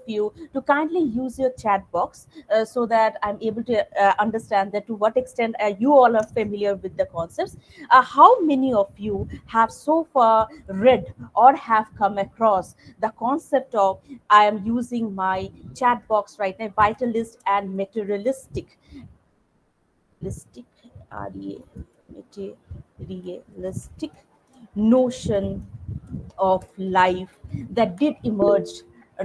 you to kindly use your chat box so that I'm able to understand that to what extent you all are familiar with the concepts. How many of you have so far read or have come across the concept of I am using my chat box right now, vitalist and materialistic, materialistic, materialistic notion of life that did emerge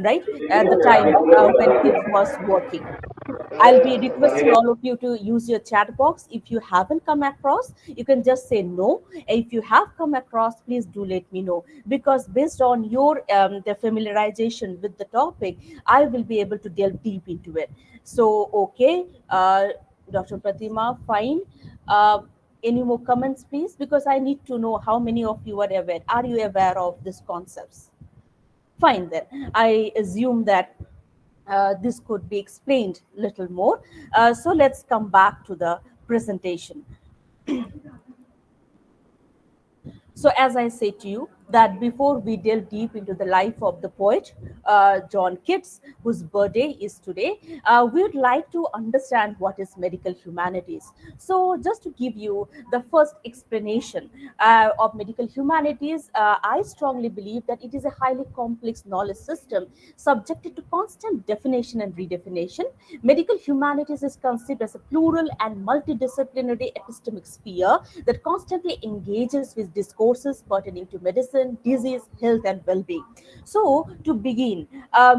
right at the time when Keats was working. I'll be requesting all of you to use your chat box. If you haven't come across, you can just say no. If you have come across, please do let me know, because based on your the familiarization with the topic, I will be able to delve deep into it. So, okay, Dr. Pratima, fine. Uh, any more comments, please? Because I need to know how many of you are aware. Are you aware of these concepts? Fine, then. I assume that this could be explained a little more. So let's come back to the presentation. So, as I say to you, that before we delve deep into the life of the poet John Keats, whose birthday is today, we would like to understand what is medical humanities. So, just to give you the first explanation of medical humanities, I strongly believe that it is a highly complex knowledge system subjected to constant definition and redefinition. Medical humanities is conceived as a plural and multidisciplinary epistemic sphere that constantly engages with discourses pertaining to medicine, disease, health, and well-being. So, to begin,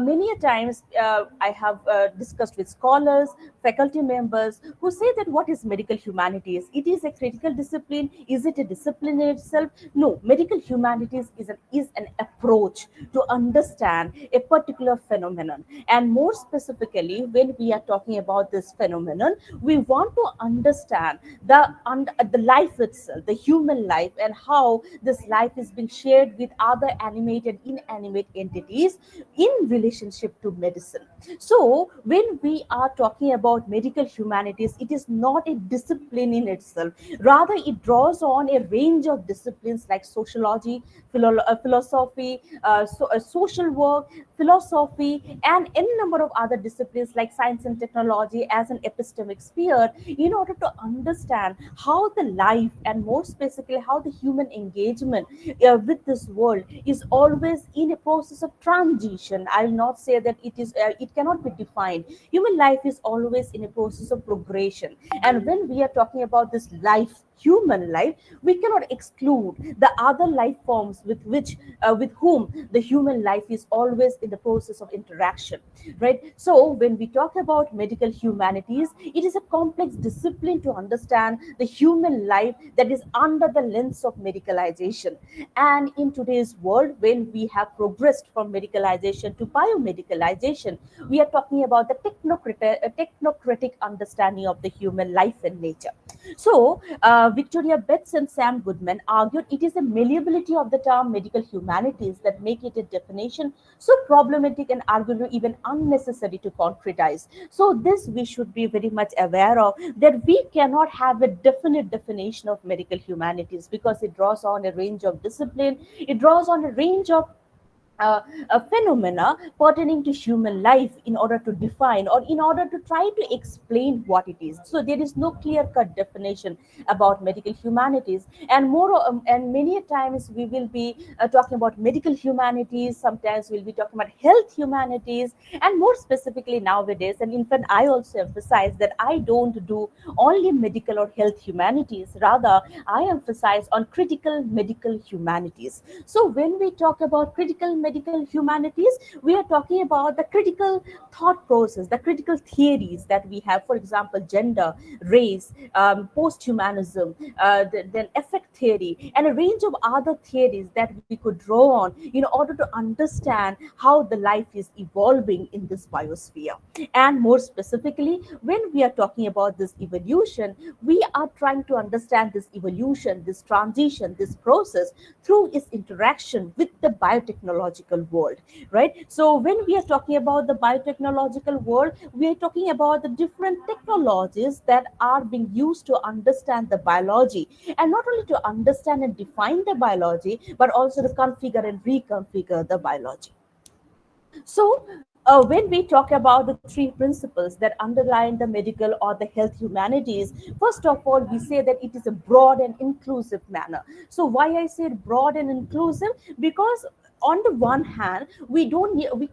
many a times I have discussed with scholars, faculty members who say that what is medical humanities? It is a critical discipline. Is it a discipline in itself? No, medical humanities is an approach to understand a particular phenomenon. And more specifically, when we are talking about this phenomenon, we want to understand the life itself, the human life, and how this life is being shared with other animate and inanimate entities in relationship to medicine. So, when we are talking about medical humanities, it is not a discipline in itself. Rather, it draws on a range of disciplines like sociology, philosophy, social work, philosophy, and any number of other disciplines like science and technology as an epistemic sphere in order to understand how the life, and more specifically how the human engagement with this world is always in a process of transition. I'll not say that it cannot be defined. Human life is always in a process of progression, and when we are talking about this life, human life, we cannot exclude the other life forms with whom the human life is always in the process of interaction, right? So when we talk about medical humanities, it is a complex discipline to understand the human life that is under the lens of medicalization. And in today's world, when we have progressed from medicalization to biomedicalization, we are talking about the technocratic understanding of the human life and nature. So, Victoria Betts and Sam Goodman argued it is the malleability of the term medical humanities that make it a definition so problematic and arguably even unnecessary to concretize. So, this we should be very much aware of, that we cannot have a definite definition of medical humanities because it draws on a range of discipline, it draws on a range of a phenomena pertaining to human life in order to define or in order to try to explain what it is. So there is no clear cut definition about medical humanities, and and many a times we will be talking about medical humanities, sometimes we'll be talking about health humanities, and more specifically nowadays, and in fact I also emphasize that I don't do only medical or health humanities, rather I emphasize on critical medical humanities. So when we talk about critical medical humanities, we are talking about the critical thought process, the critical theories that we have, for example, gender, race, post-humanism, then effect theory, and a range of other theories that we could draw on in order to understand how the life is evolving in this biosphere. And more specifically, when we are talking about this evolution, we are trying to understand this evolution, this transition, this process through its interaction with the biotechnological world, right? So when we are talking about the biotechnological world, we are talking about the different technologies that are being used to understand the biology, and not only to understand and define the biology, but also to configure and reconfigure the biology. So when we talk about the three principles that underlie the medical or the health humanities, first of all, we say that it is a broad and inclusive manner. So, why I said broad and inclusive? Because on the one hand, we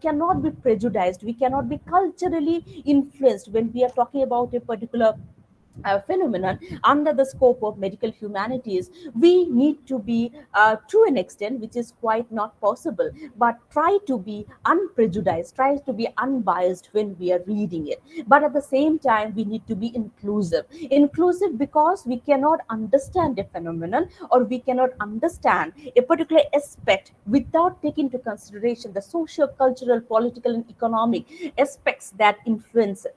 cannot be prejudiced, we cannot be culturally influenced when we are talking about a particular phenomenon under the scope of medical humanities. We need to be, to an extent which is quite not possible, but try to be unprejudiced, try to be unbiased when we are reading it. But at the same time, we need to be inclusive because we cannot understand a phenomenon, or we cannot understand a particular aspect without taking into consideration the social, cultural, political, and economic aspects that influence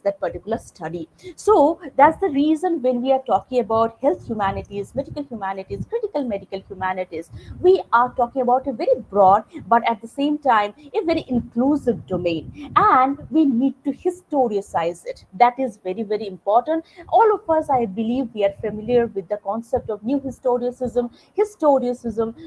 that particular study. So that's the reason when we are talking about health humanities, medical humanities, critical medical humanities, we are talking about a very broad but at the same time a very inclusive domain, and we need to historicize it. That is very, very important. All of us, I believe, we are familiar with the concept of new historicism.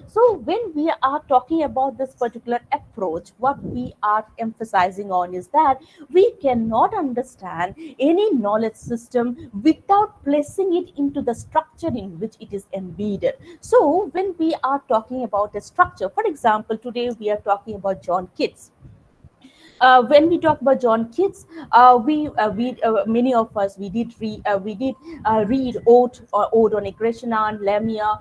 So when we are talking about this particular approach, what we are emphasizing on is that we cannot understand any knowledge system without placing it into the structure in which it is embedded. So when we are talking about a structure, for example, today we are talking about John Keats. When we talk about John Keats, we many of us, we did read Ode on Krishna and Lamia,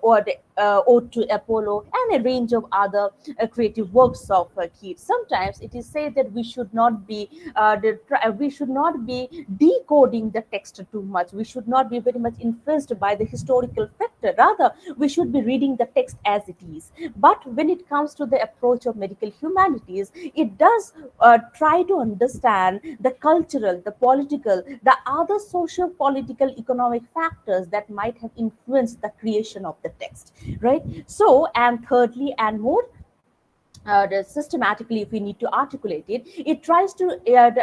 Ode to Apollo, and a range of other creative works of Keats. Sometimes it is said that we should not be decoding the text too much. We should not be very much influenced by the historical factor. Rather, we should be reading the text as it is. But when it comes to the approach of medical humanities, it does try to understand the cultural, the political, the other social, political, economic factors that might have influenced the creation of the text, right? So, and thirdly, and more systematically, if we need to articulate it, it tries to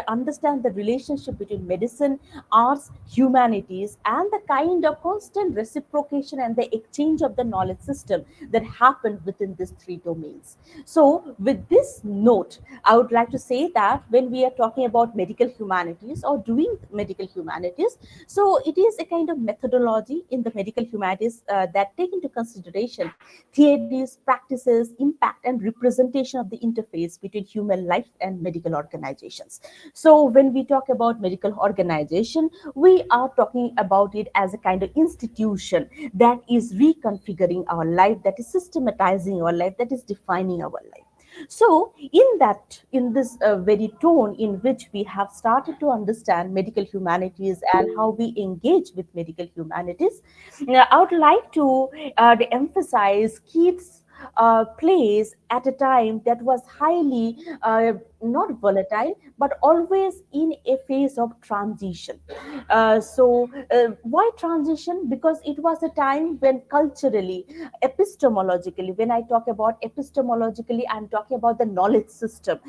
understand the relationship between medicine, arts, humanities, and the kind of constant reciprocation and the exchange of the knowledge system that happened within these three domains. So, with this note, I would like to say that when we are talking about medical humanities or doing medical humanities, so it is a kind of methodology in the medical humanities that take into consideration theories, practices, impact, and representation of the interface between human life and medical organizations. So, when we talk about medical organization, we are talking about it as a kind of institution that is reconfiguring our life, that is systematizing our life, that is defining our life. So, in this very tone in which we have started to understand medical humanities and how we engage with medical humanities, I would like to emphasize Keats' plays at a time that was highly not volatile, but always in a phase of transition. Why transition? Because it was a time when culturally, epistemologically, when I talk about epistemologically, I'm talking about the knowledge system.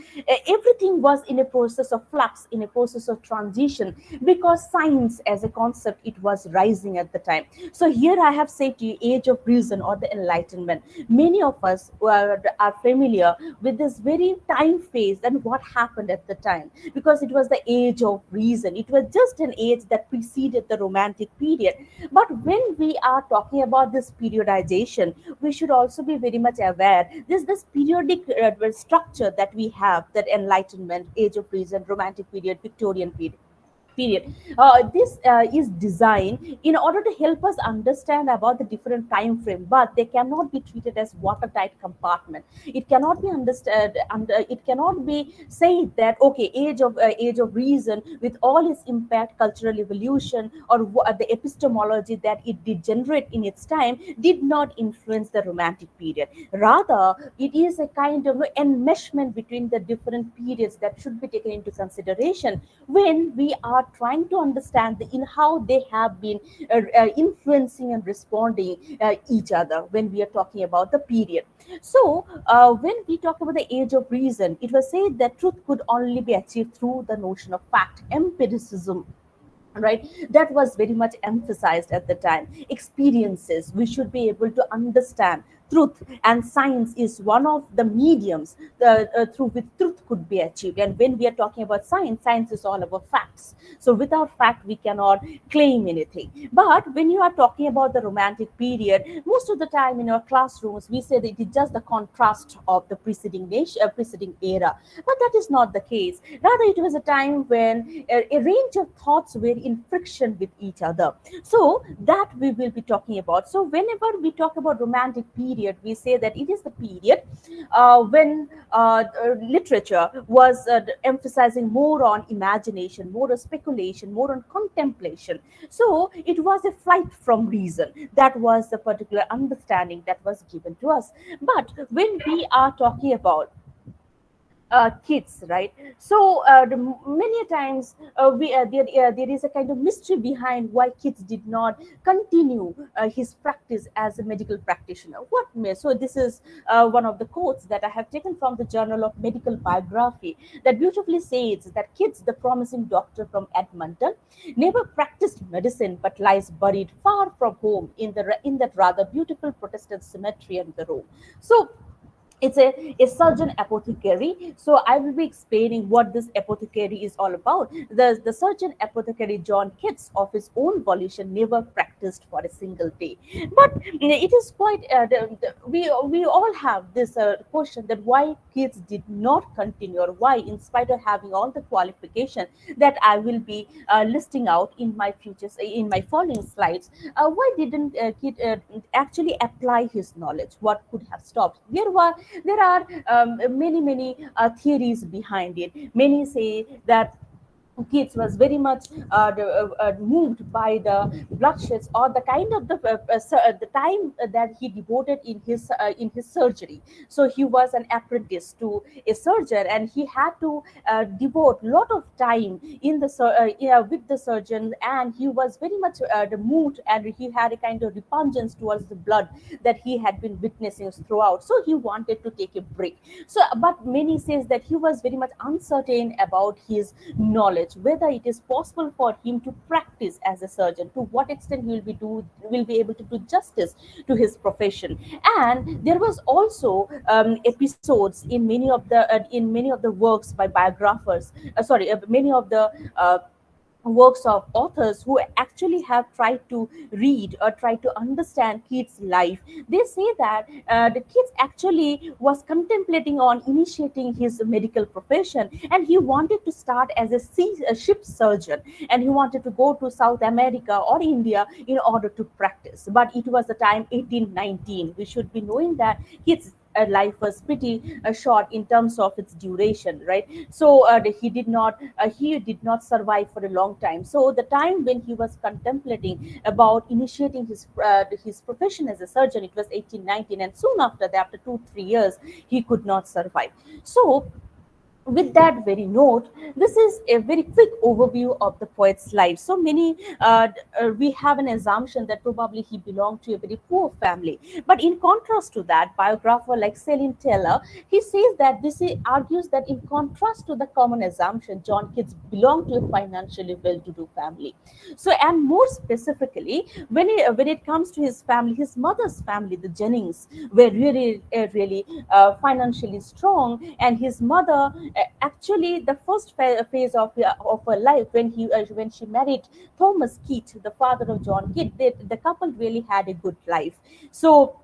Everything was in a process of flux, in a process of transition, because science as a concept, it was rising at the time. So here I have said to you, age of reason or the enlightenment. Many of us are familiar with this very time phase and what happened at the time, because it was the age of reason. It was just an age that preceded the romantic period. But when we are talking about this periodization, we should also be very much aware this periodic structure that we have, that enlightenment, age of reason, romantic period, Victorian period. This is designed in order to help us understand about the different time frame, but they cannot be treated as watertight compartment. It cannot be understood, it cannot be said that okay, age of reason with all its impact, cultural evolution, or the epistemology that it did generate in its time did not influence the romantic period. Rather, it is a kind of enmeshment between the different periods that should be taken into consideration when we are trying to understand in how they have been influencing and responding each other when we are talking about the period. So, when we talk about the age of reason, it was said that truth could only be achieved through the notion of fact, empiricism, right? That was very much emphasized at the time. Experiences, we should be able to understand truth, and science is one of the mediums through which truth could be achieved. And when we are talking about science, science is all about facts. So without fact, we cannot claim anything. But when you are talking about the romantic period, most of the time in our classrooms, we say that it is just the contrast of the preceding era. But that is not the case. Rather, it was a time when a range of thoughts were in friction with each other. So that we will be talking about. So whenever we talk about romantic period, we say that it is the period when literature was emphasizing more on imagination, more on speculation, more on contemplation. So it was a flight from reason. That was the particular understanding that was given to us. But when we are talking about kids, right? So many a times there is a kind of mystery behind why kids did not continue his practice as a medical practitioner. What may? So this is one of the quotes that I have taken from the Journal of Medical Biography that beautifully says that Keats, the promising doctor from Edmonton, never practiced medicine but lies buried far from home in that rather beautiful Protestant cemetery in the Rome. So it's a surgeon apothecary. So I will be explaining what this apothecary is all about. The surgeon apothecary John Keats, of his own volition, never practiced for a single day. But it is quite we all have this question that why Keats did not continue, or why, in spite of having all the qualification that I will be listing out in my futures in my following slides, why didn't Keats actually apply his knowledge? What could have stopped? There are many theories behind it. Many say that Keats was very much moved by the bloodsheds, or the kind of the time that he devoted in his surgery. So he was an apprentice to a surgeon, and he had to devote a lot of time in yeah, with the surgeon, and he was very much moved, and he had a kind of repugnance towards the blood that he had been witnessing throughout. So he wanted to take a break. So, but many says that he was very much uncertain about his knowledge, whether it is possible for him to practice as a surgeon, to what extent he will be able to do justice to his profession. And there was also episodes in many of the works by biographers, many of the works of authors who actually have tried to read or try to understand Keats' life. They say that the Keats actually was contemplating on initiating his medical profession, and he wanted to start as a ship surgeon, and he wanted to go to South America or India in order to practice. But it was the time 1819. We should be knowing that Keats' life was pretty short in terms of its duration, right? So he did not survive for a long time. So the time when he was contemplating about initiating his profession as a surgeon, it was 1819, and soon after that, after 2 3 years, he could not survive. So with that very note, this is a very quick overview of the poet's life. So many, we have an assumption that probably he belonged to a very poor family. But in contrast to that, biographer like Celine Taylor, he says that argues that in contrast to the common assumption, John Keats belonged to a financially well-to-do family. So, and more specifically, when it comes to his family, his mother's family, the Jennings, were really financially strong, and his mother actually the first phase of her life when she married Thomas Keats, the father of John Keats, the couple really had a good life. So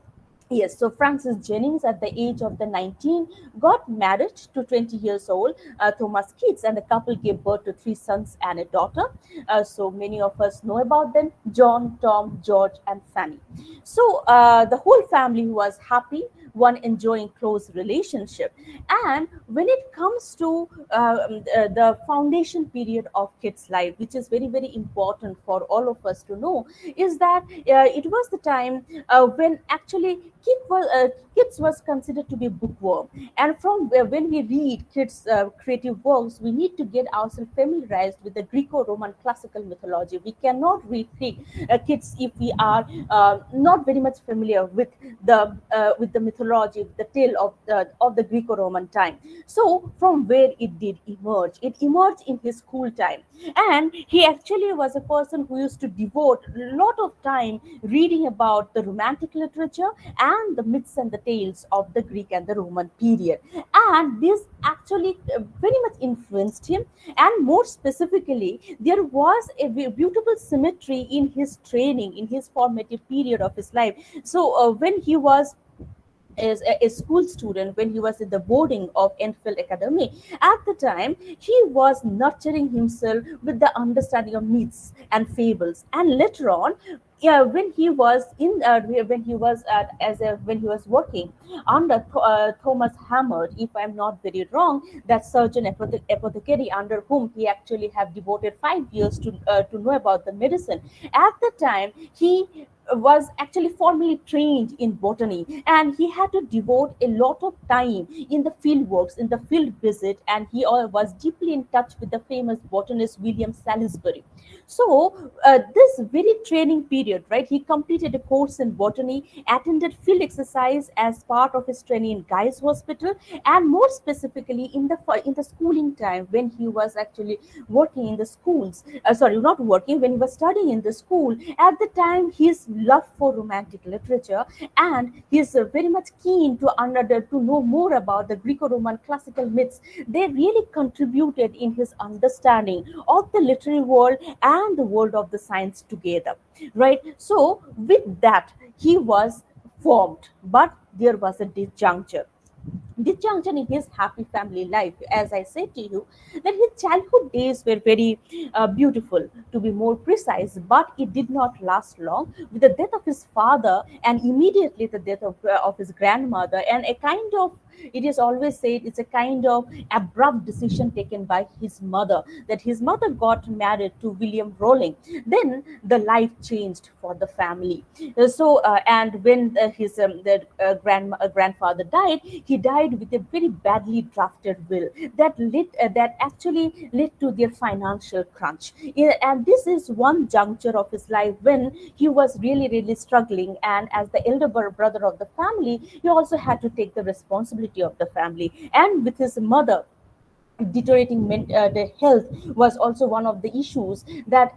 yes, so Francis Jennings, at the age of the 19, got married to 20 years old Thomas Keats, and the couple gave birth to three sons and a daughter. So many of us know about them: John, Tom, George, and Fanny. So the whole family was happy, one enjoying close relationship. And when it comes to the foundation period of Keats' life, which is very important for all of us to know, is that it was the time when actually Keats was considered to be bookworm. And from when we read Keats' creative works, we need to get ourselves familiarized with the Greco-Roman classical mythology. We cannot read Keats if we are not very much familiar with the mythology, the tale of the Greco-Roman time. So from where it emerged in his school time, and he actually was a person who used to devote a lot of time reading about the romantic literature and the myths and the tales of the Greek and the Roman period. And this actually very much influenced him. And more specifically, there was a beautiful symmetry in his training, in his formative period of his life. So when he was as a school student, when he was in the boarding of Enfield Academy, at the time he was nurturing himself with the understanding of myths and fables. And later on, yeah, when he was in when he was at as a when he was working under Thomas Hammer, if I'm not very wrong, that surgeon apothecary under whom he actually have devoted 5 years to know about the medicine. At the time, he was actually formally trained in botany, and he had to devote a lot of time in the field works, in the field visit, and he was deeply in touch with the famous botanist William Salisbury. So this very training period, right, he completed a course in botany, attended field exercise as part of his training in Guy's Hospital, and more specifically in the schooling time, when he was actually working in the schools, sorry, not working, when he was studying in the school. At the time, his love for romantic literature, and he's very much keen to know more about the Greco-Roman classical myths, they really contributed in his understanding of the literary world and the world of the science together, right? So with that, he was formed, but there was a disjunction in his happy family life. As I said to you, that his childhood days were very beautiful, to be more precise, but it did not last long. With the death of his father and immediately the death of his grandmother, and a kind of, it is always said, it's a kind of abrupt decision taken by his mother, that his mother got married to William Rowling. Then the life changed for the family. And when grandfather died, he died with a very badly drafted will that actually led to their financial crunch. And this is one juncture of his life when he was really, really struggling. And as the elder brother of the family, he also had to take the responsibility of the family. And with his mother, deteriorating the health was also one of the issues that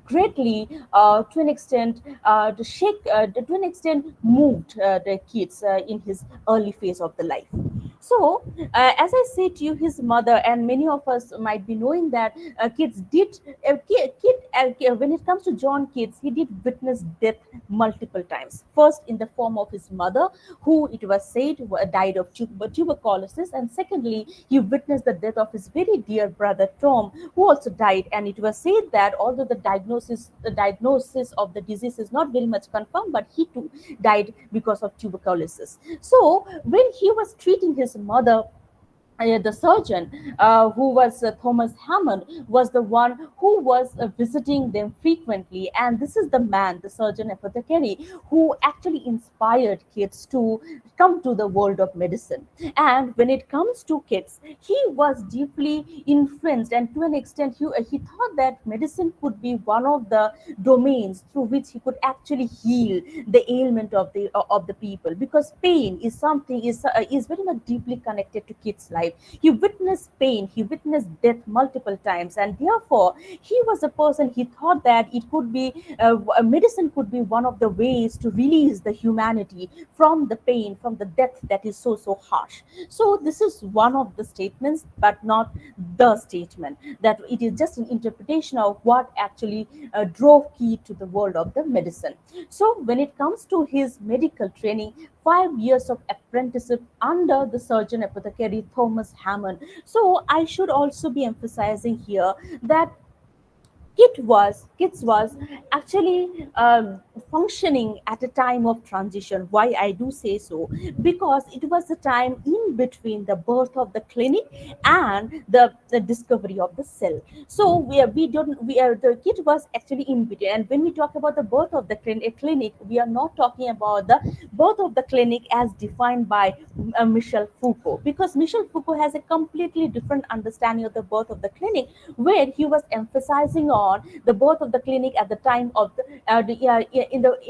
greatly to an extent to an extent moved the kids in his early phase of the life. So as I say to you, his mother, and many of us might be knowing that kids did when it comes to John Keats, he did witness death multiple times, first in the form of his mother, who it was said died of tuberculosis, and secondly, he witnessed the death of his very dear brother Tom, who also died. And it was said that although the diagnosis of the disease is not very much confirmed, but he too died because of tuberculosis. So when he was treating his mother, the surgeon, who was Thomas Hammond, was the one who was visiting them frequently. And this is the man, the surgeon apothecary, who actually inspired kids to come to the world of medicine. And when it comes to kids, he was deeply influenced, and to an extent, he thought that medicine could be one of the domains through which he could actually heal the ailment of the people, because pain is something is very much deeply connected to kids' life. He witnessed pain, he witnessed death multiple times, and therefore he was a person, he thought that it could be medicine could be one of the ways to release the humanity from the pain, from the death that is so harsh. So this is one of the statements, but not the statement, that it is just an interpretation of what actually drove Key to the world of the medicine. So when it comes to his medical training, 5 years of apprenticeship under the surgeon apothecary Thomas Hammond. So I should also be emphasizing here that Kits was actually functioning at a time of transition. Why I do say so? Because it was the time in between the birth of the clinic and the discovery of the cell. So we don't we are the Kit was actually in between. And when we talk about the birth of the clinic, we are not talking about the birth of the clinic as defined by Michel Foucault, because Michel Foucault has a completely different understanding of the birth of the clinic, where he was emphasizing on on the birth of the clinic at the time of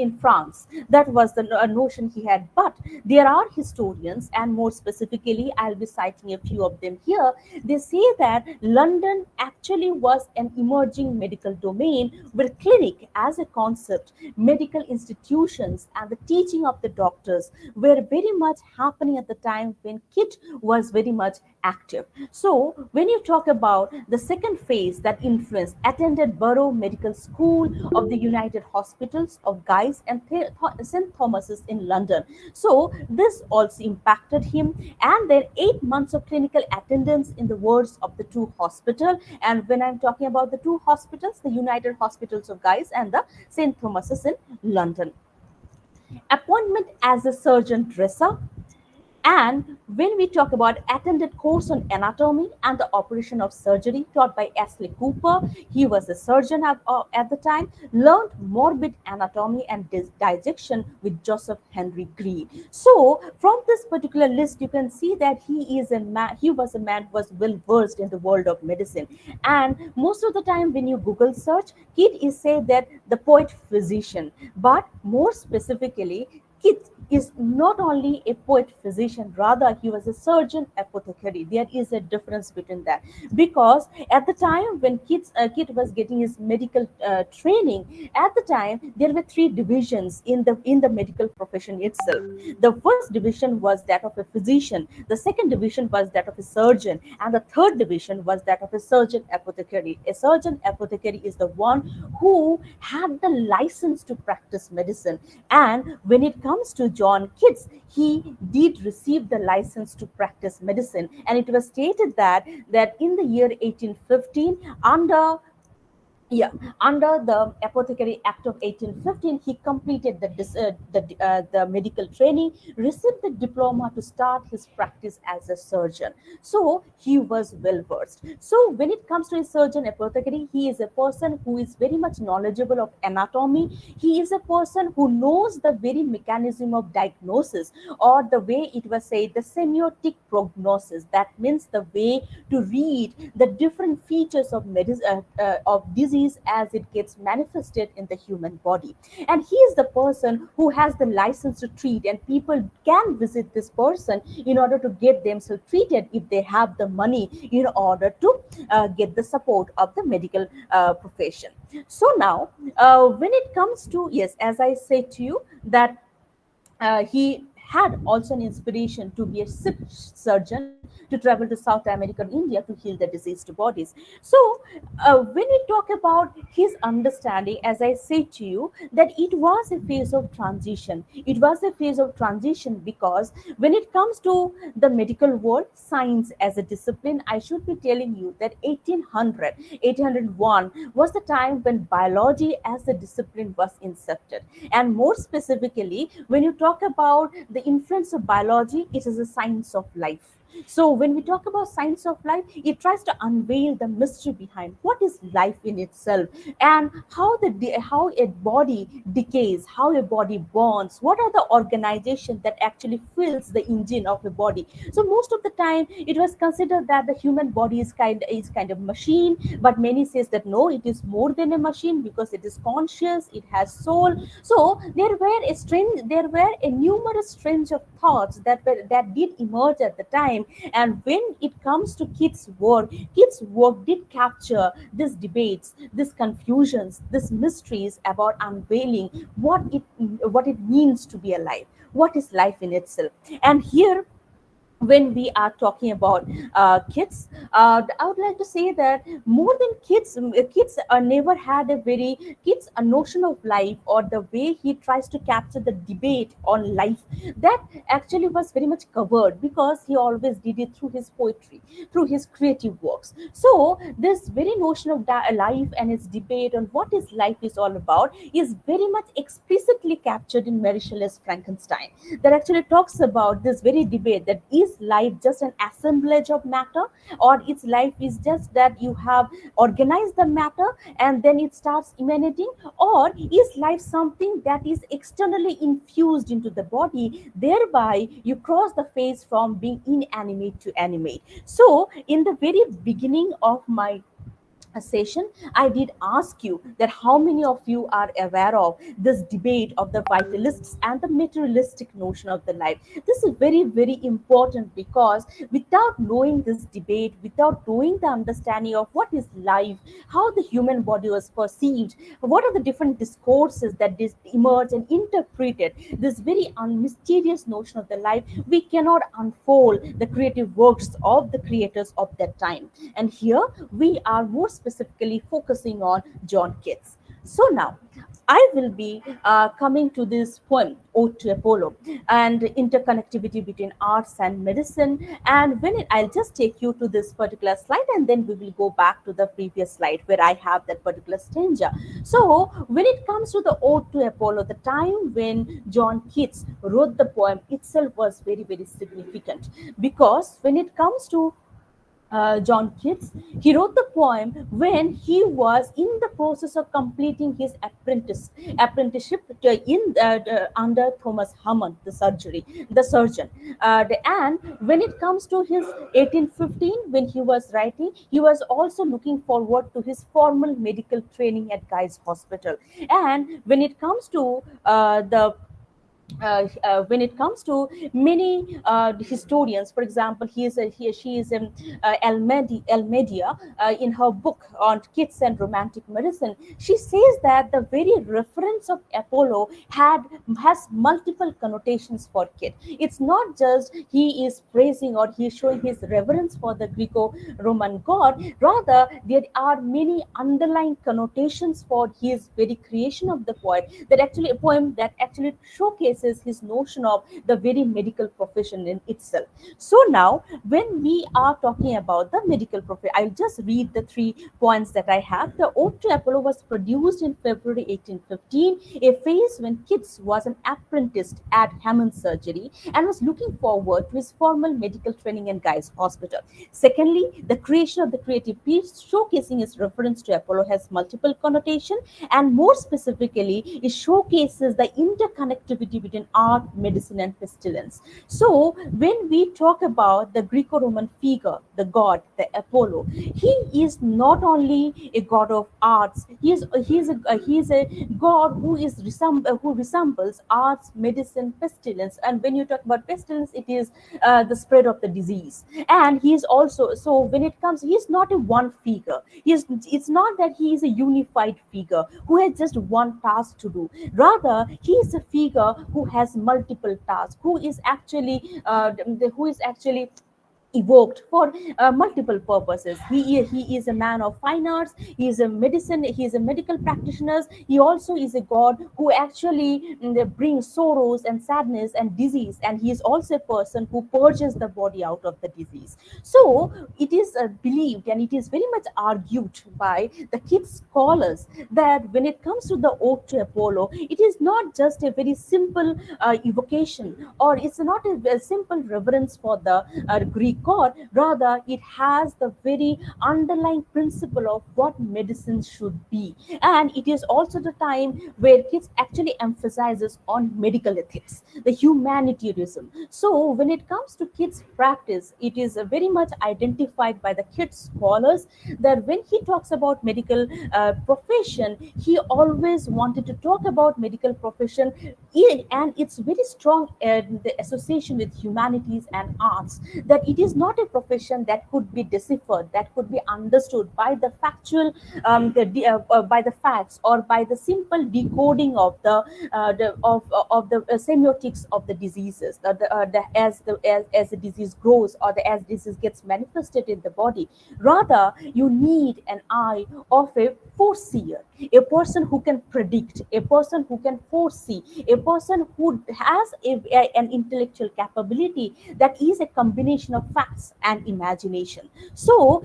in France. That was the notion he had. But there are historians, and more specifically, I'll be citing a few of them here. They say that London actually was an emerging medical domain where clinic as a concept, medical institutions, and the teaching of the doctors were very much happening at the time when Kit was very much active. So, when you talk about the second phase that influenced, attended Borough Medical School of the United Hospitals of Guy's and St. Thomas's in London. So, this also impacted him. And then 8 months of clinical attendance in the wards of the two hospitals. And when I'm talking about the two hospitals, the United Hospitals of Guy's and the St. Thomas's in London. Appointment as a surgeon dresser, and when we talk about attended course on anatomy and the operation of surgery taught by Ashley Cooper, he was a surgeon at the time, learned morbid anatomy and dissection with Joseph Henry Green. So from this particular list, you can see that he was a man who was well versed in the world of medicine. And most of the time when you Google search, Keats is said that the poet physician, but more specifically, Keats is not only a poet physician, rather he was a surgeon apothecary. There is a difference between that, because at the time when Keats was getting his medical training, at the time there were three divisions in the medical profession itself. The first division was that of a physician, the second division was that of a surgeon, and the third division was that of a surgeon apothecary. A surgeon apothecary is the one who had the license to practice medicine. And when it comes to John Keats, he did receive the license to practice medicine, and it was stated that in the year 1815, yeah, under the Apothecary Act of 1815, he completed the medical training, received the diploma to start his practice as a surgeon. So he was well versed. So when it comes to a surgeon apothecary, he is a person who is very much knowledgeable of anatomy. He is a person who knows the very mechanism of diagnosis, or the way it was said, the semiotic prognosis. That means the way to read the different features of of disease as it gets manifested in the human body. And he is the person who has the license to treat, and people can visit this person in order to get themselves treated if they have the money in order to get the support of the medical profession. So now, when it comes to, yes, as I said to you, that he had also an inspiration to be a sick surgeon, to travel to South America and India to heal the diseased bodies. So, when we talk about his understanding, as I said to you, that it was a phase of transition. It was a phase of transition because when it comes to the medical world, science as a discipline, I should be telling you that 1801 was the time when biology as a discipline was incepted. And more specifically, when you talk about the influence of biology, it is a science of life. So when we talk about science of life, it tries to unveil the mystery behind what is life in itself, and how a body decays, how a body bonds, what are the organizations that actually fills the engine of a body. So most of the time it was considered that the human body is kind of machine, but many says that no, it is more than a machine because it is conscious, it has soul. So there were a numerous strange of thoughts that did emerge at the time. And when it comes to Keats' work did capture these debates, these confusions, these mysteries about unveiling what it means to be alive, what is life in itself. And here, when we are talking about kids, I would like to say that more than kids never had a notion of life, or the way he tries to capture the debate on life, that actually was very much covered, because he always did it through his poetry, through his creative works. So this very notion of life and its debate on what is life is all about is very much explicitly captured in Mary Shelley's Frankenstein, that actually talks about this very debate, that is life just an assemblage of matter, or its life is just that you have organized the matter and then it starts emanating, or is life something that is externally infused into the body, thereby you cross the phase from being inanimate to animate. So in the very beginning of my session, I did ask you that how many of you are aware of this debate of the vitalists and the materialistic notion of the life. This is very, very important because without knowing this debate, without knowing the understanding of what is life, how the human body was perceived, what are the different discourses that emerge and interpreted this very mysterious notion of the life, we cannot unfold the creative works of the creators of that time. And here we are more specifically focusing on John Keats. So now I will be coming to this poem, Ode to Apollo, and interconnectivity between arts and medicine. And I'll just take you to this particular slide, and then we will go back to the previous slide where I have that particular stanza. So, when it comes to the Ode to Apollo, the time when John Keats wrote the poem itself was very, very significant, because when it comes to John Keats, he wrote the poem when he was in the process of completing his apprenticeship under Thomas Hammond, the surgeon. And when it comes to his 1815, when he was writing, he was also looking forward to his formal medical training at Guy's Hospital. And when it comes to the when it comes to many historians, for example, she is Almedia, in her book on Keats and romantic medicine, she says that the very reference of Apollo has multiple connotations for Keats. It's not just he is praising or he is showing his reverence for the Greco-Roman god, rather there are many underlying connotations for his very creation of the poem that actually showcases his notion of the very medical profession in itself. So now, when we are talking about the medical profession, I'll just read the 3 points that I have. The Ode to Apollo was produced in February 1815, a phase when Keats was an apprentice at Hammond's surgery and was looking forward to his formal medical training in Guy's Hospital. Secondly, the creation of the creative piece showcasing its reference to Apollo has multiple connotation, and more specifically, it showcases the interconnectivity between art, medicine, and pestilence. So, when we talk about the Greco-Roman figure, the god, the Apollo, he is not only a god of arts. He is a god who resembles arts, medicine, pestilence. And when you talk about pestilence, it is the spread of the disease. And he is also, so when it comes, he is not a one figure. It's not that he is a unified figure who has just one task to do. Rather, he is a figure who has multiple tasks, who is actually evoked for multiple purposes. He is a man of fine arts. He is a medical practitioner. He also is a god who actually brings sorrows and sadness and disease, and he is also a person who purges the body out of the disease. So it is believed, and it is very much argued by the Keats scholars, that when it comes to the Ode to Apollo, it is not just a very simple evocation, or it's not a simple reverence for the Greek god. Rather, it has the very underlying principle of what medicine should be. And it is also the time where Keats actually emphasizes on medical ethics, the humanitarianism. So when it comes to Keats' practice, it is very much identified by the Keats scholars that when he talks about medical profession, he always wanted to talk about medical profession and it's very strong the association with humanities and arts, that it is not a profession that could be deciphered, that could be understood by the factual by the facts, or by the simple decoding of the semiotics of the diseases, as the disease grows, or as disease gets manifested in the body. Rather, you need an eye of a foreseer, a person who can predict, a person who can foresee, a person who has an intellectual capability that is a combination of facts and imagination. So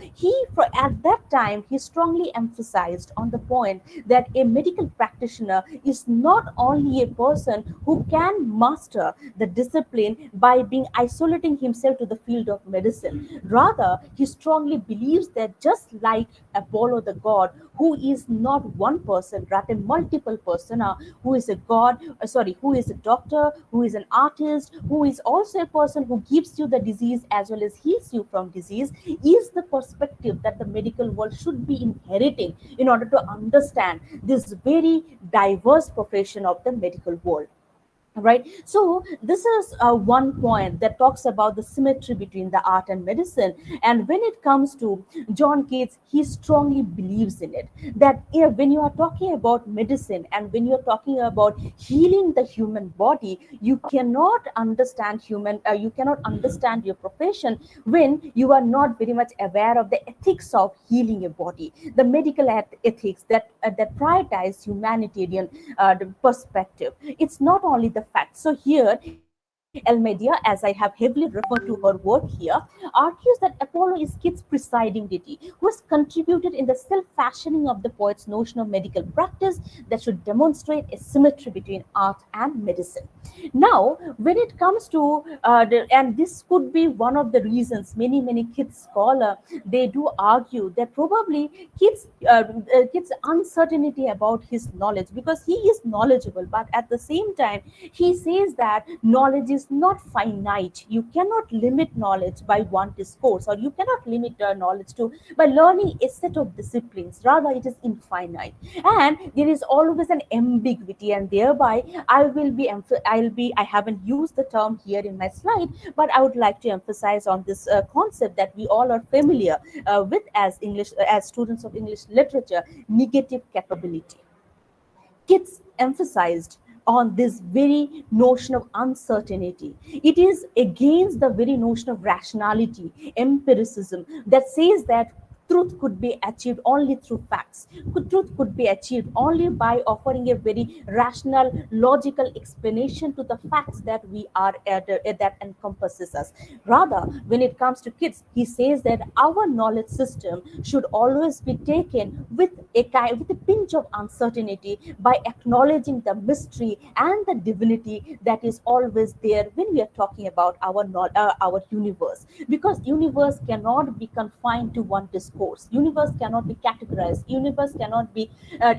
at that time, he strongly emphasized on the point that a medical practitioner is not only a person who can master the discipline by being isolating himself to the field of medicine. Rather, he strongly believes that just like Apollo the god, who is not one person, rather multiple persona, who is a god, who is a doctor, who is an artist, who is also a person who gives you the disease as well as heals you from disease, is the perspective that the medical world should be inheriting in order to understand this very diverse profession of the medical world. Right, so this is one point that talks about the symmetry between the art and medicine. And when it comes to John Keats, he strongly believes in it, that when you are talking about medicine and when you're talking about healing the human body, you cannot understand you cannot understand your profession when you are not very much aware of the ethics of healing a body, the medical ethics that prioritize humanitarian perspective. It's not only the fact. So here, Elmedia, as I have heavily referred to her work here, argues that Apollo is Keats' presiding deity, who has contributed in the self-fashioning of the poet's notion of medical practice that should demonstrate a symmetry between art and medicine. Now, when it comes to, and this could be one of the reasons many Keats scholars, they do argue that probably Keats' uncertainty about his knowledge, because he is knowledgeable, but at the same time, he says that knowledge is not finite. You cannot limit knowledge by one discourse, or you cannot limit knowledge to by learning a set of disciplines. Rather, it is infinite, and there is always an ambiguity, and thereby I haven't used the term here in my slide, but I would like to emphasize on this concept that we all are familiar with as students of English literature: negative capability. Keats emphasized on this very notion of uncertainty. It is against the very notion of rationality, empiricism, that says that truth could be achieved only through facts. Truth could be achieved only by offering a very rational, logical explanation to the facts that we are that encompasses us. Rather, when it comes to Keats, he says that our knowledge system should always be taken with with a pinch of uncertainty, by acknowledging the mystery and the divinity that is always there when we are talking about our universe, because universe cannot be confined to one discourse. Universe cannot be categorized. Universe cannot be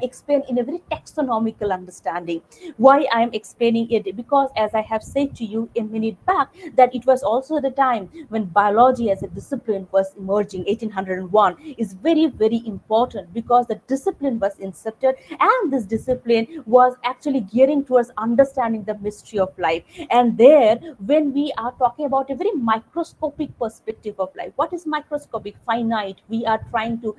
explained in a very taxonomical understanding. Why I am explaining it? Because, as I have said to you a minute back, that it was also the time when biology as a discipline was emerging. 1801 is very important, because the discipline was incepted, and this discipline was actually gearing towards understanding the mystery of life. And there, when we are talking about a very microscopic perspective of life, what is microscopic? Finite. We are trying to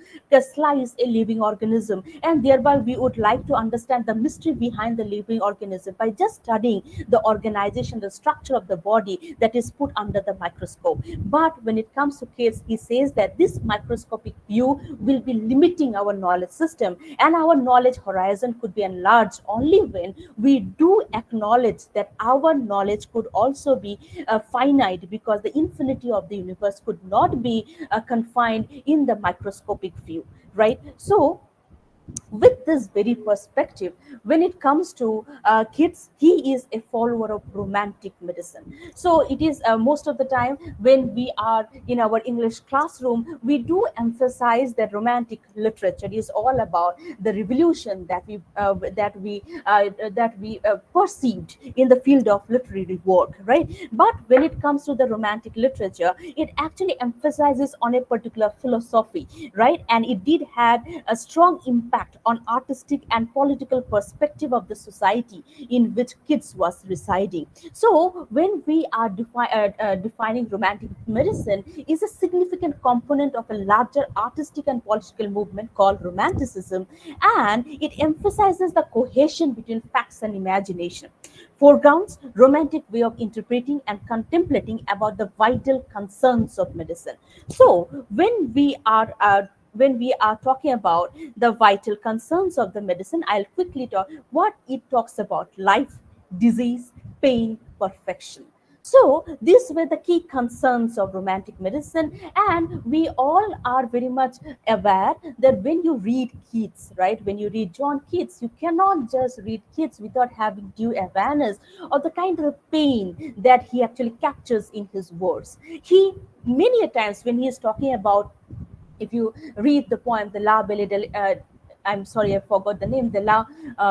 slice a living organism, and thereby we would like to understand the mystery behind the living organism by just studying the organization, the structure of the body that is put under the microscope. But when it comes to Keats, he says that this microscopic view will be limiting our knowledge system, and our knowledge horizon could be enlarged only when we do acknowledge that our knowledge could also be finite, because the infinity of the universe could not be confined in the microscopic view, right? So with this very perspective, when it comes to Keats, he is a follower of romantic medicine. So it is most of the time when we are in our English classroom, we do emphasize that romantic literature is all about the revolution that we perceived in the field of literary work, right? But when it comes to the romantic literature, it actually emphasizes on a particular philosophy, right? And it did have a strong impact on artistic and political perspective of the society in which Keats was residing. So when we are defining romantic medicine, is a significant component of a larger artistic and political movement called romanticism, and it emphasizes the cohesion between facts and imagination, foregrounds romantic way of interpreting and contemplating about the vital concerns of medicine. So when we are talking about the vital concerns of the medicine, I'll quickly talk what it talks about: life, disease, pain, perfection. So these were the key concerns of romantic medicine, and we all are very much aware that when you read Keats, right, when you read John Keats, you cannot just read Keats without having due awareness of the kind of pain that he actually captures in his words. He many a times when he is talking about, if you read the poem, the La Belle I'm sorry, I forgot the name, the La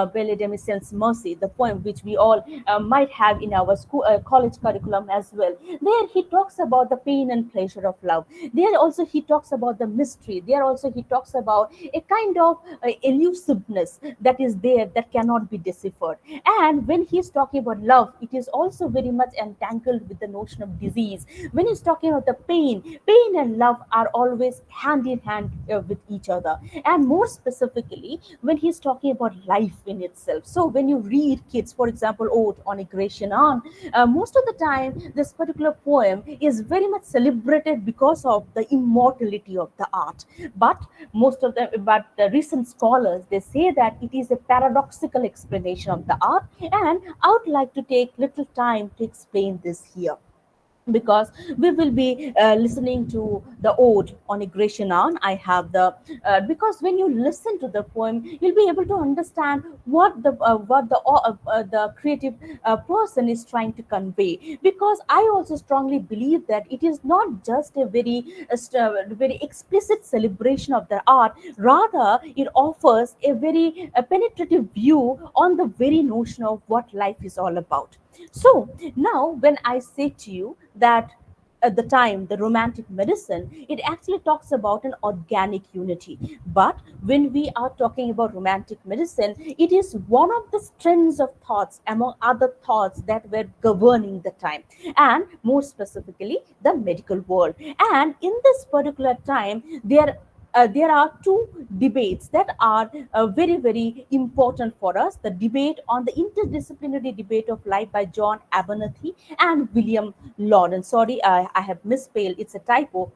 Belle Demiscence Mercy, the poem which we all might have in our school, college curriculum as well. There he talks about the pain and pleasure of love. There also he talks about the mystery. There also he talks about a kind of elusiveness that is there that cannot be deciphered. And when he's talking about love, it is also very much entangled with the notion of disease. When he's talking about the pain and love are always hand in hand with each other. And more specifically, when he's talking about life in itself. So when you read Keats, for example, Ode on a Grecian Urn, most of the time this particular poem is very much celebrated because of the immortality of the art. But the recent scholars, they say that it is a paradoxical explanation of the art, and I would like to take little time to explain this here, because we will be listening to the ode on a Grecian urn. I have the because when you listen to the poem, you'll be able to understand what the creative person is trying to convey. Because I also strongly believe that it is not just a very explicit celebration of the art, rather it offers a very penetrative view on the very notion of what life is all about. So now, when I say to you that at the time, the romantic medicine, it actually talks about an organic unity. But when we are talking about romantic medicine, it is one of the strands of thoughts among other thoughts that were governing the time, and more specifically, the medical world. And in this particular time, there are two debates that are very, very important for us. The debate on the interdisciplinary debate of life by John Abernethy and William Lawrence. Sorry, I have misspelled. It's a typo.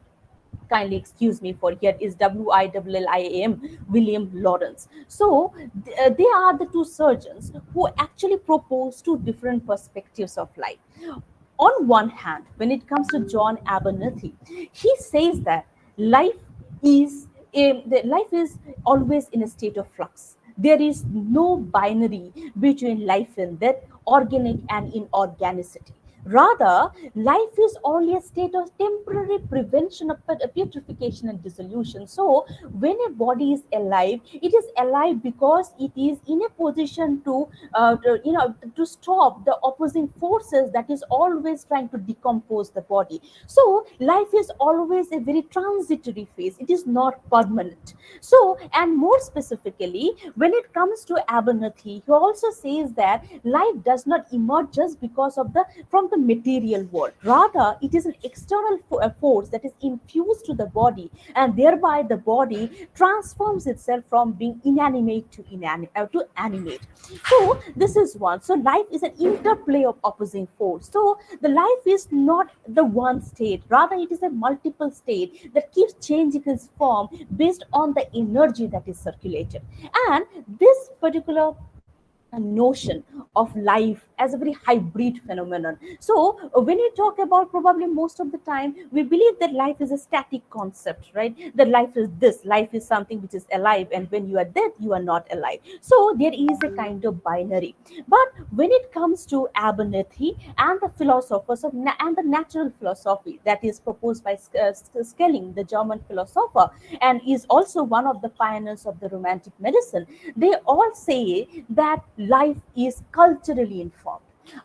Kindly excuse me for here is William William Lawrence. So they are the two surgeons who actually propose two different perspectives of life. On one hand, when it comes to John Abernethy, he says that life life is always in a state of flux. There is no binary between life and death, organic and inorganicity. Rather, life is only a state of temporary prevention of putrefaction and dissolution. So, when a body is alive, it is alive because it is in a position to stop the opposing forces that is always trying to decompose the body. So, life is always a very transitory phase. It is not permanent. So, and more specifically, when it comes to Abernethy, he also says that life does not emerge just because of the from the material world. Rather, it is an external force that is infused to the body, and thereby the body transforms itself from being inanimate to animate. So this is one. So life is an interplay of opposing force. So the life is not the one state, rather it is a multiple state that keeps changing its form based on the energy that is circulated. And this particular notion of life as a very hybrid phenomenon. So when we talk about, probably most of the time we believe that life is a static concept, right? That life is this, life is something which is alive, and when you are dead, you are not alive. So there is a kind of binary. But when it comes to Abernethy and the philosophers and the natural philosophy that is proposed by Schelling, the German philosopher, and is also one of the pioneers of the romantic medicine, they all say that life is culturally informed.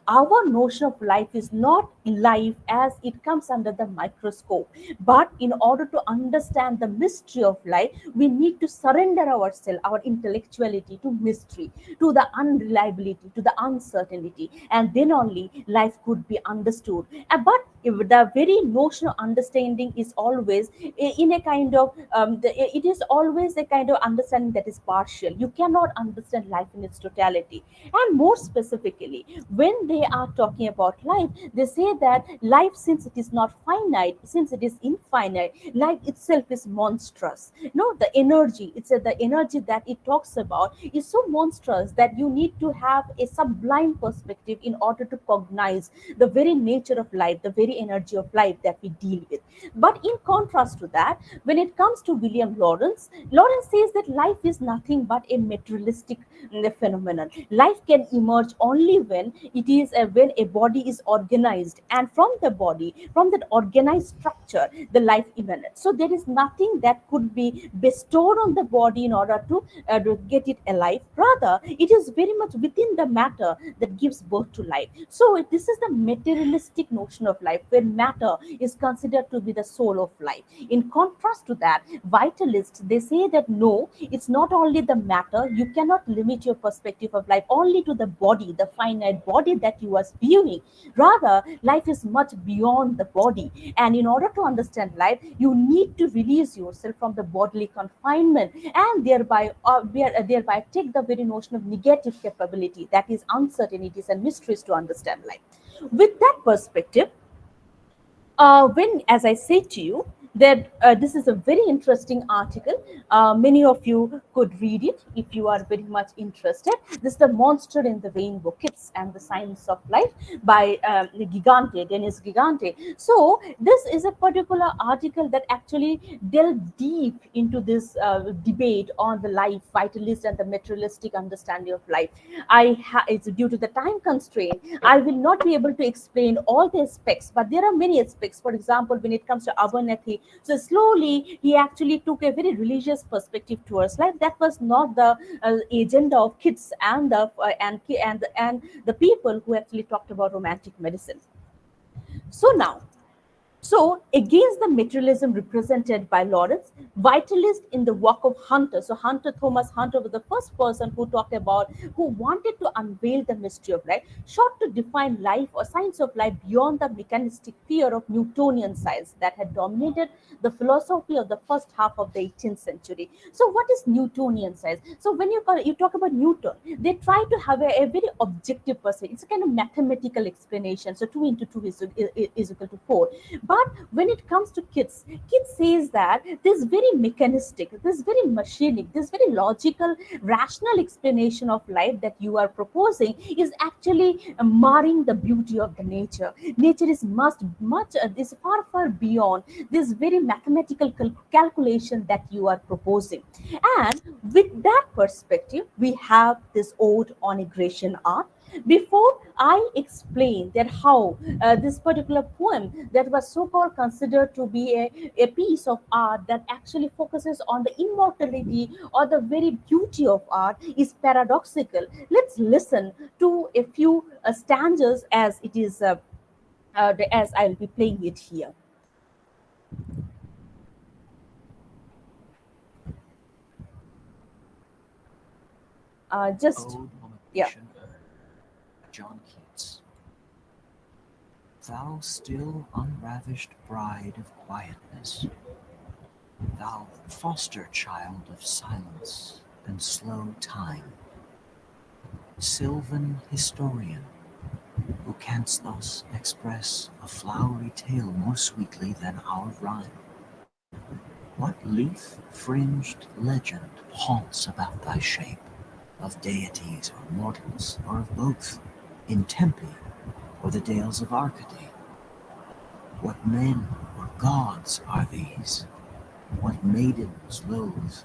Our notion of life is not life as it comes under the microscope, but in order to understand the mystery of life, we need to surrender ourselves, our intellectuality, to mystery, to the unreliability, to the uncertainty, and then only life could be understood. But if the very notion of understanding is always in a kind of it is always a kind of understanding that is partial. You cannot understand life in its totality. And more specifically, when they are talking about life, they say that life, since it is not finite, since it is infinite, life itself is monstrous. No, the energy, the energy that it talks about is so monstrous that you need to have a sublime perspective in order to cognize the very nature of life, the very very energy of life that we deal with. But in contrast to that, when it comes to William Lawrence says that life is nothing but a materialistic phenomenon. Life can emerge only when a body is organized, and from the body, from that organized structure, the life emanates. So there is nothing that could be bestowed on the body in order to get it alive. Rather, it is very much within the matter that gives birth to life. So this is the materialistic notion of life, where matter is considered to be the soul of life. In contrast to that, vitalists, they say that no, it's not only the matter. You cannot limit your perspective of life only to the body, the finite body that you are viewing. Rather, life is much beyond the body, and in order to understand life, you need to release yourself from the bodily confinement, and thereby take the very notion of negative capability, that is uncertainties and mysteries, to understand life. With that perspective, when, as I say to you, that this is a very interesting article. Many of you could read it if you are very much interested. This is The Monster in the Rainbow, Keats and the Science of Life, by Dennis Gigante. So this is a particular article that actually delved deep into this debate on the life, vitalist and the materialistic understanding of life. It's due to the time constraint, I will not be able to explain all the aspects, but there are many aspects. For example, when it comes to Abernethy, so slowly he actually took a very religious perspective towards life. That was not the agenda of kids and the people who actually talked about romantic medicine. So now, so, against the materialism represented by Lawrence, vitalist in the work of Hunter. So, Thomas Hunter was the first person who wanted to unveil the mystery of life, sought to define life or science of life beyond the mechanistic fear of Newtonian science that had dominated the philosophy of the first half of the 18th century. So, what is Newtonian science? So, when you talk about Newton, they try to have a very objective perspective. It's a kind of mathematical explanation. So, 2 into 2 is equal to 4. But when it comes to Keats says that this very mechanistic, this very machinic, this very logical, rational explanation of life that you are proposing is actually marring the beauty of the nature. Nature is is far, far beyond this very mathematical calculation that you are proposing. And with that perspective, we have this ode on a Grecian art. Before I explain that how this particular poem that was so-called considered to be a piece of art that actually focuses on the immortality or the very beauty of art is paradoxical, let's listen to a few stanzas as it is as I'll be playing it here. Just Ode yeah. on John Keats. Thou still unravished bride of quietness, thou foster child of silence and slow time, sylvan historian, who canst thus express a flowery tale more sweetly than our rhyme. What leaf-fringed legend haunts about thy shape, of deities or mortals, or of both, in Tempe or the dales of Arcady? What men or gods are these? What maidens loathe?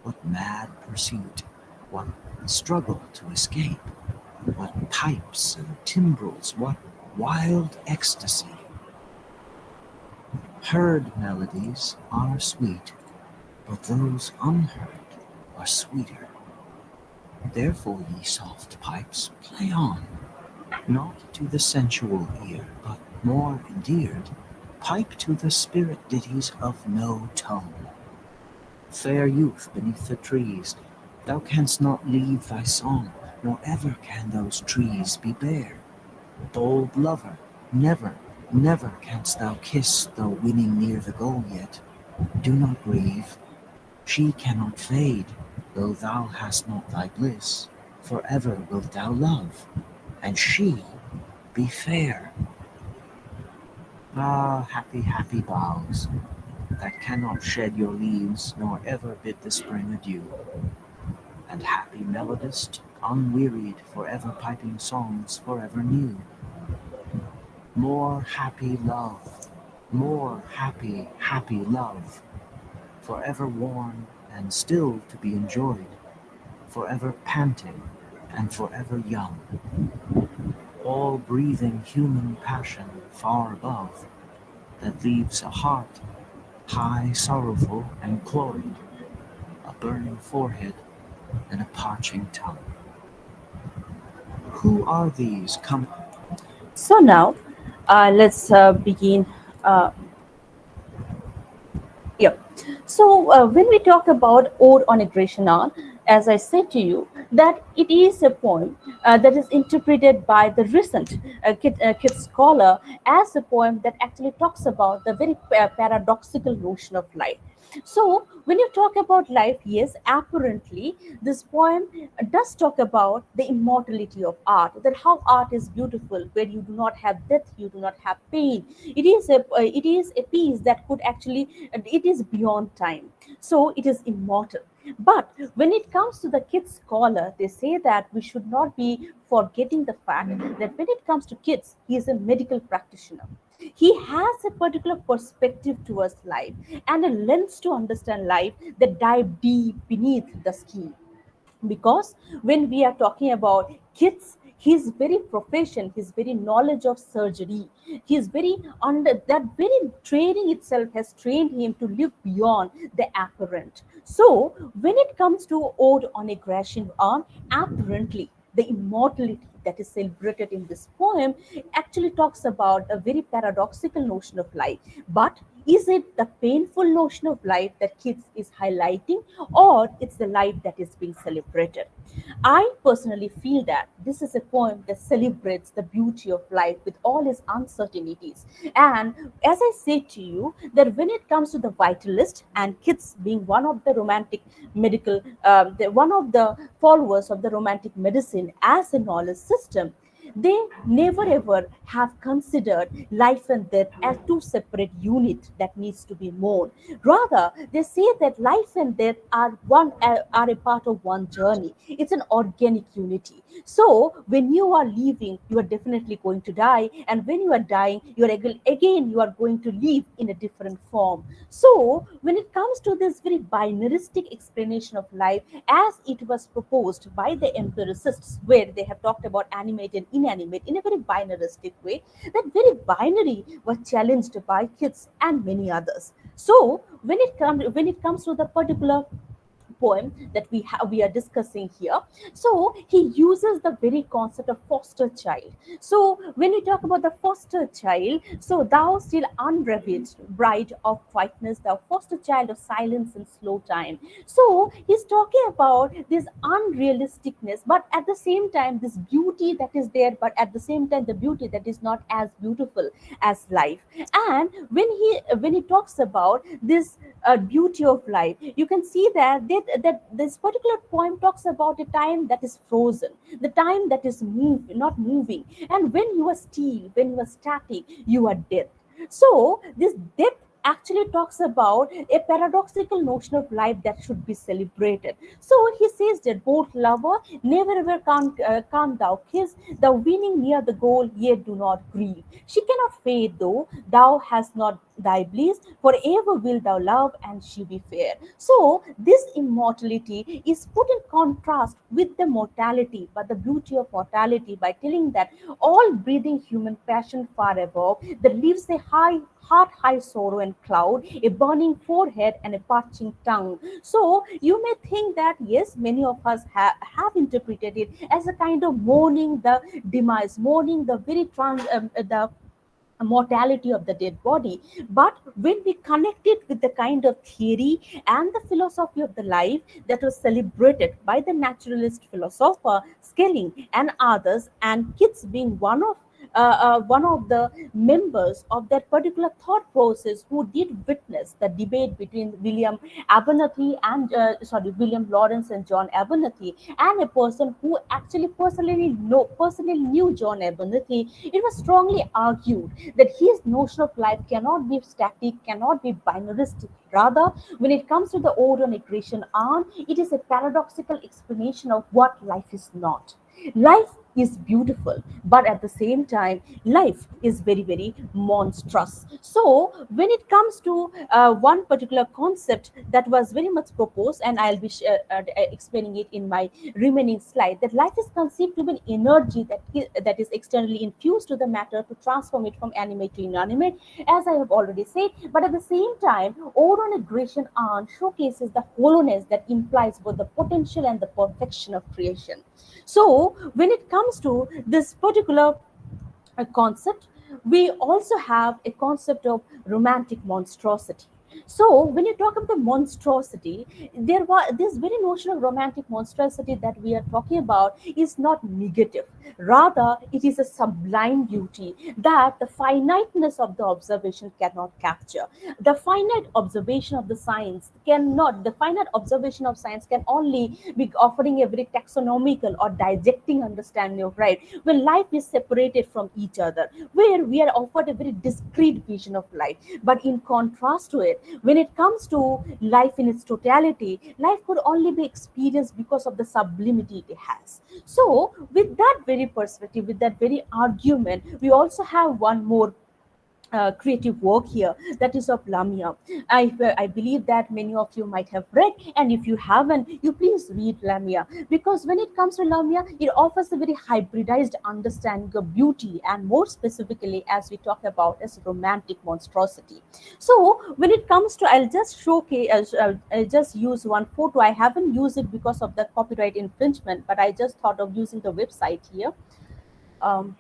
What mad pursuit? What struggle to escape? What pipes and timbrels? What wild ecstasy? Heard melodies are sweet, but those unheard are sweeter. Therefore, ye soft pipes, play on, not to the sensual ear, but more endeared, pipe to the spirit ditties of no tone. Fair youth beneath the trees, thou canst not leave thy song, nor ever can those trees be bare. Bold lover, never, never canst thou kiss, though winning near the goal yet. Do not grieve, she cannot fade, though thou hast not thy bliss. Forever wilt thou love, and she be fair. Ah, happy, happy boughs, that cannot shed your leaves, nor ever bid the spring adieu. And happy melodist, unwearied, forever piping songs forever new. More happy love, more happy, happy love, forever warm and still to be enjoyed, forever panting and forever young, all breathing human passion far above, that leaves a heart high, sorrowful, and cloyed, a burning forehead and a parching tongue. Who are these come? So now, let's begin. Uh, yeah. So when we talk about Ode on a Grecian, as I said to you, that it is a poem that is interpreted by the recent Kit scholar as a poem that actually talks about the very paradoxical notion of life. So, when you talk about life, yes, apparently, this poem does talk about the immortality of art, that how art is beautiful, where you do not have death, you do not have pain. It is a piece that could actually, it is beyond time. So, it is immortal. But when it comes to the kids scholar, they say that we should not be forgetting the fact that when it comes to kids, he is a medical practitioner. He has a particular perspective towards life and a lens to understand life that dive deep beneath the skin. Because when we are talking about kids, his very profession, his very knowledge of surgery, his very under that very training itself has trained him to live beyond the apparent. So when it comes to Ode on a Grecian arm, apparently the immortality that is celebrated in this poem actually talks about a very paradoxical notion of life. But is it the painful notion of life that Keats is highlighting, or it's the life that is being celebrated? I personally feel that this is a poem that celebrates the beauty of life with all its uncertainties. And as I say to you, that when it comes to the vitalist and Keats being one of the romantic one of the followers of the romantic medicine as a knowledge system, they never ever have considered life and death as two separate units that needs to be mourned. Rather, they say that life and death are a part of one journey. It's an organic unity. So when you are leaving, you are definitely going to die, and when you are dying, again you are going to live in a different form. So when it comes to this very binaristic explanation of life, as it was proposed by the empiricists, where they have talked about animate and inanimate in a very binaristic way, that very binary was challenged by Keats and many others. So when it comes to the particular poem that we are discussing here, so he uses the very concept of foster child. So when we talk about the foster child, so thou still unravaged bride of whiteness, thou foster child of silence and slow time. So he's talking about this unrealisticness, but at the same time this beauty that is there, but at the same time the beauty that is not as beautiful as life. And when he talks about this beauty of life, you can see that this particular poem talks about a time that is frozen, the time that is not moving, and when you are still, when you are static, you are dead. So this death actually talks about a paradoxical notion of life that should be celebrated. So he says that both lover never ever can't thou kiss, thou winning near the goal, yet do not grieve. She cannot fade though thou hast not thy bliss, forever will thou love and she be fair. So this immortality is put in contrast with the mortality, but the beauty of mortality by telling that all breathing human passion far above, that leaves a high heart high sorrow and cloud, a burning forehead and a parching tongue. So you may think that yes, many of us have interpreted it as a kind of mourning the demise, mourning the very the mortality of the dead body. But when we connect it with the kind of theory and the philosophy of the life that was celebrated by the naturalist philosopher Schelling and others, and Keats being one of the members of that particular thought process who did witness the debate between William Lawrence and John Abernathy, and a person who actually personally knew John Abernathy, it was strongly argued that his notion of life cannot be static, cannot be binaristic. Rather, when it comes to the Ode on a Grecian arm, it is a paradoxical explanation of what life is not. Life is beautiful, but at the same time, life is very, very monstrous. So, when it comes to one particular concept that was very much proposed, and I'll be explaining it in my remaining slide, that life is conceived to be an energy that is externally infused to the matter to transform it from animate to inanimate, as I have already said. But at the same time, Oron aggression on showcases the hollowness that implies both the potential and the perfection of creation. So, when it comes to this particular concept, we also have a concept of romantic monstrosity. So, when you talk about the monstrosity, there was this very notion of romantic monstrosity that we are talking about is not negative. Rather, it is a sublime beauty that the finiteness of the observation cannot capture. The finite observation of the science cannot, the finite observation of science can only be offering a very taxonomical or dissecting understanding of right, when life is separated from each other, where we are offered a very discrete vision of life. But in contrast to it, when it comes to life in its totality, life could only be experienced because of the sublimity it has. So, with that very perspective, with that very argument, we also have one more creative work here, that is of Lamia. I believe that many of you might have read, and if you haven't, you please read Lamia, because when it comes to Lamia, it offers a very hybridized understanding of beauty, and more specifically, as we talk about, as romantic monstrosity. So, when it comes to, I'll just showcase, I'll just use one photo. I haven't used it because of the copyright infringement, but I just thought of using the website here. Um,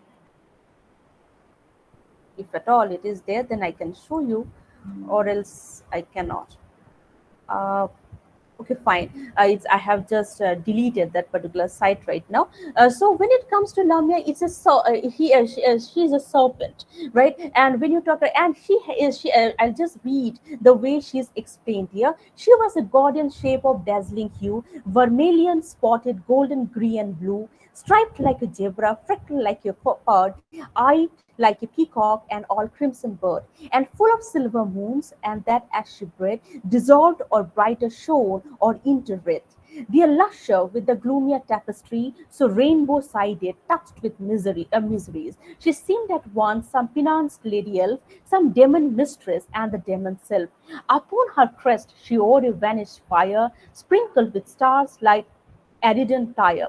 if at all it is there, then I can show you, or else I cannot. Uh, okay, fine. I have just deleted that particular site right now. So when it comes to Lamia, it's a she's a serpent, right? And when you talk, and I'll just read the way she's explained here. She was a guardian shape of dazzling hue, vermilion, spotted, golden, green, and blue, striped like a zebra, freckled like a bird, eyed like a peacock, and all crimson bird, and full of silver moons, and that as she bred, dissolved or brighter shone or interwreathed. Dear lusher with the gloomier tapestry, so rainbow sided, touched with miseries. She seemed at once some penanced lady elf, some demon mistress, and the demon self. Upon her crest she wore a vanished fire, sprinkled with stars like Aridon Tyre.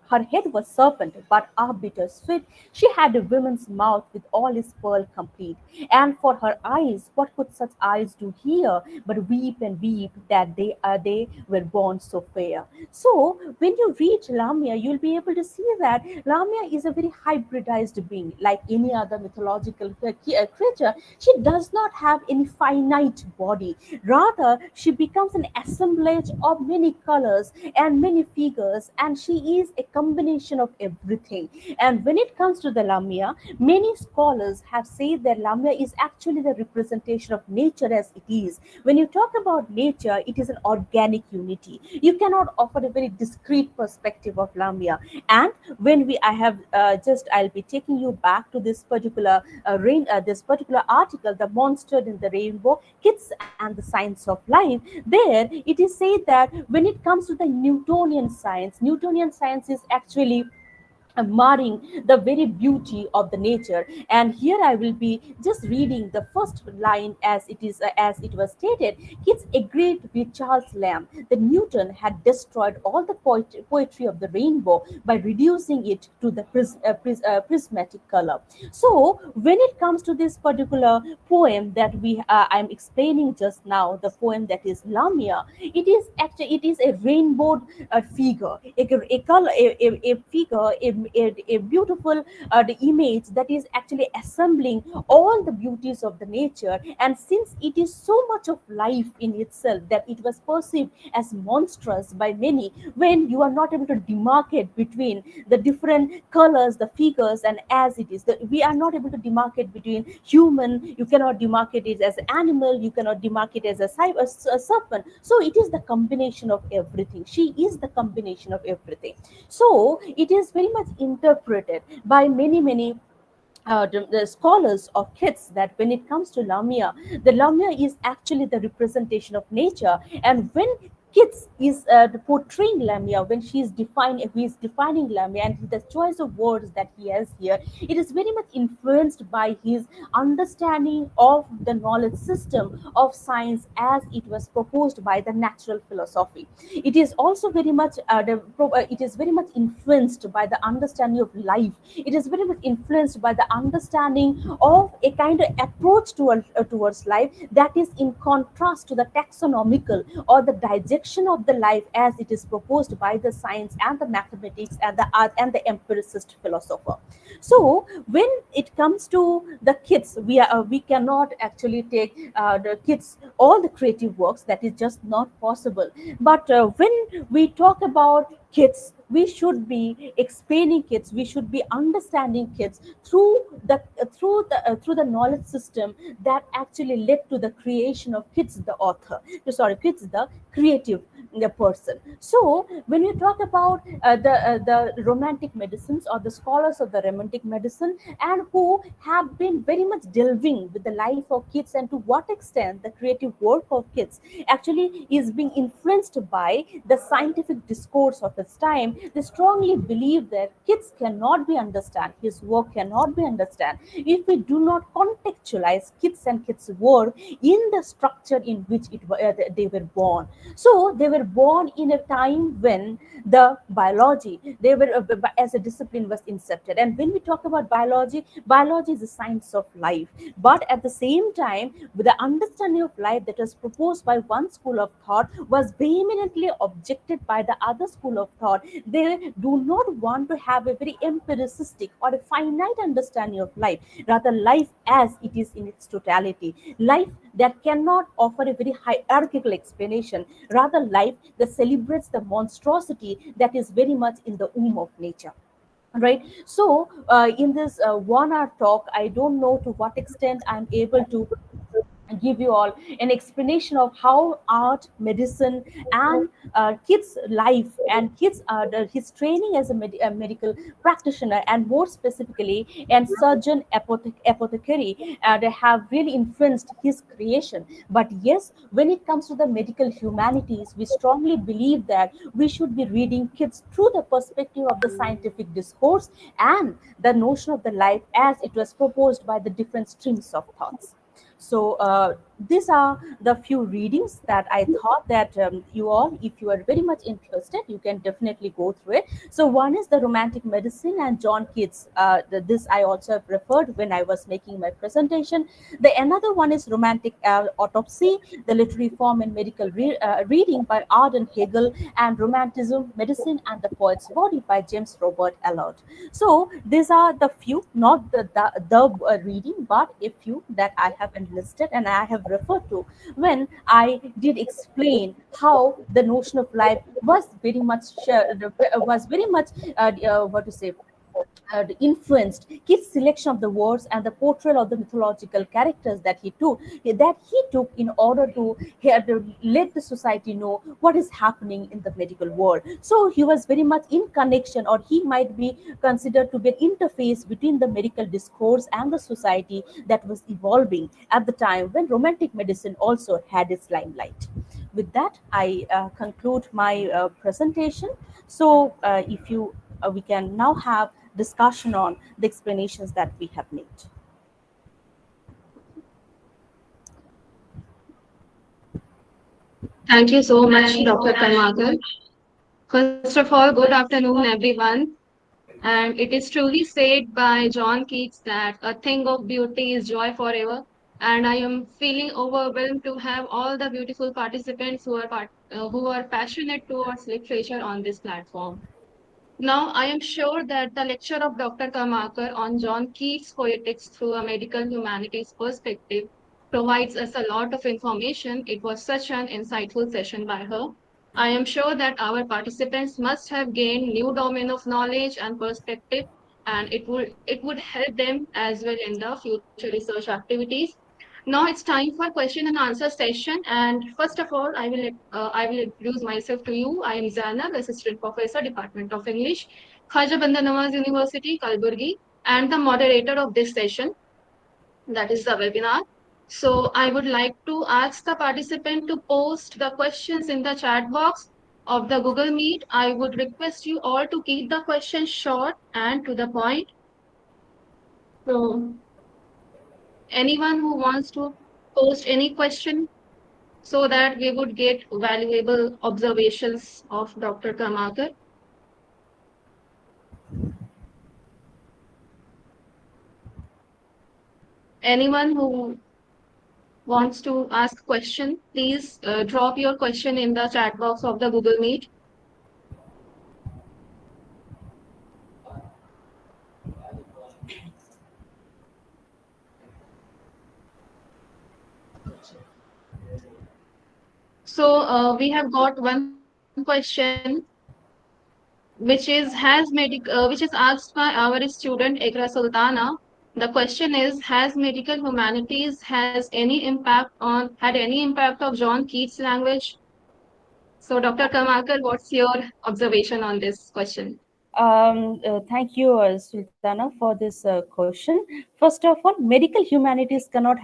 Her head was serpent, but arbiter sweet. She had a woman's mouth with all its pearl complete. And for her eyes, what could such eyes do here but weep and weep that they were born so fair? So when you read Lamia, you'll be able to see that Lamia is a very hybridized being, like any other mythological creature. She does not have any finite body. Rather, she becomes an assemblage of many colors and many figures, and she is a combination of everything. And when it comes to the Lamia, many scholars have said that Lamia is actually the representation of nature as it is. When you talk about nature, it is an organic unity. You cannot offer a very discrete perspective of Lamia. And when we I have just I'll be taking you back to this particular this particular article, The Monster in the Rainbow, Kids and the Science of Life. There it is said that when it comes to the Newtonian science is actually marring the very beauty of the nature. And here I will be just reading the first line as it is, as it was stated. Kids agreed with Charles Lamb that Newton had destroyed all the poetry of the rainbow by reducing it to the prismatic color. So when it comes to this particular poem that we I'm explaining just now, the poem that is Lamia, it is a rainbow figure, a color, a figure, a beautiful the image that is actually assembling all the beauties of the nature. And since it is so much of life in itself that it was perceived as monstrous by many, when you are not able to demarcate between the different colors, the figures, and as it is, we are not able to demarcate between human, you cannot demarcate it as an animal, you cannot demarcate as a serpent. So it is the combination of everything. She is the combination of everything. So it is very much interpreted by many the scholars of Keats that when it comes to Lamia, the Lamia is actually the representation of nature. And when Keats is portraying Lamia when he is defining Lamia, and the choice of words that he has here, it is very much influenced by his understanding of the knowledge system of science as it was proposed by the natural philosophy. It is also very much it is very much influenced by the understanding of life. It is very much influenced by the understanding of a kind of approach towards life that is in contrast to the taxonomical or the dissection of the life as it is proposed by the science and the mathematics and the art and the empiricist philosopher. So when it comes to the kids, we cannot actually take the kids all the creative works. That is just not possible. But when we talk about kids, we should be explaining kids, we should be understanding kids through the knowledge system that actually led to the creation of kids the author, sorry, kids the creative person. So when you talk about the romantic medicines or the scholars of the romantic medicine, and who have been very much delving with the life of kids, and to what extent the creative work of kids actually is being influenced by the scientific discourse of its time, they strongly believe that kids cannot be understood, his work cannot be understood if we do not contextualize kids and kids work in the structure in which they were born. So they were born in a time when the biology, they were as a discipline was incepted. And when we talk about biology, biology is the science of life. But at the same time, with the understanding of life that was proposed by one school of thought was vehemently objected by the other school of thought. They do not want to have a very empiricistic or a finite understanding of life, rather life as it is in its totality, life that cannot offer a very hierarchical explanation, rather life that celebrates the monstrosity that is very much in the womb of nature. Right. So in this 1 hour talk, I don't know to what extent I'm able to give you all an explanation of how art, medicine, and kids' life and his training as a medical practitioner, and more specifically, and surgeon apothecary, they have really influenced his creation. But yes, when it comes to the medical humanities, we strongly believe that we should be reading kids through the perspective of the scientific discourse and the notion of the life as it was proposed by the different streams of thoughts. So these are the few readings that I thought that you all, if you are very much interested, you can definitely go through it. So one is the romantic medicine and John Keats. This I also have referred when I was making my presentation. The another one is romantic autopsy, the literary form and medical reading by Arden Hegel, and romanticism, medicine, and the poet's body by James Robert Allard. So these are the few, not the reading, but a few that I have enlisted and I have referred to when I did explain how the notion of life was very much what to say, influenced Keats' selection of the words and the portrayal of the mythological characters that he took in order to let the society know what is happening in the medical world. So he was very much in connection, or he might be considered to be an interface between the medical discourse and the society that was evolving at the time when romantic medicine also had its limelight. With that, I conclude my presentation. So, if you we can now have discussion on the explanations that we have made. Thank you so much, Dr. Karmakar. First of all, good afternoon, everyone. And it is truly said by John Keats that a thing of beauty is joy forever. And I am feeling overwhelmed to have all the beautiful participants who are passionate towards literature on this platform. Now, I am sure that the lecture of Dr. Kamakar on John Keats' Poetics through a medical humanities perspective provides us a lot of information. It was such an insightful session by her. I am sure that our participants must have gained new domain of knowledge and perspective, and it would help them as well in the future research activities. Now it's time for question and answer session. And first of all, I will introduce myself to you. I am Zainab, Assistant Professor, Department of English, Khaja Bandanawaz University, Kalaburagi, and the moderator of this session, that is the webinar. So I would like to ask the participant to post the questions in the chat box of the Google Meet. I would request you all to keep the questions short and to the point. So anyone who wants to post any question so that we would get valuable observations of Dr. Kamakar. Anyone who wants to ask question, please drop your question in the chat box of the Google Meet. So we have got one question which is asked by our student Ikra Sultana. The question is, has medical humanities had any impact of John Keats language? So Dr. Kamakar, what's your observation on this question? Thank you, Sultana, for this question. First of all, medical humanities cannot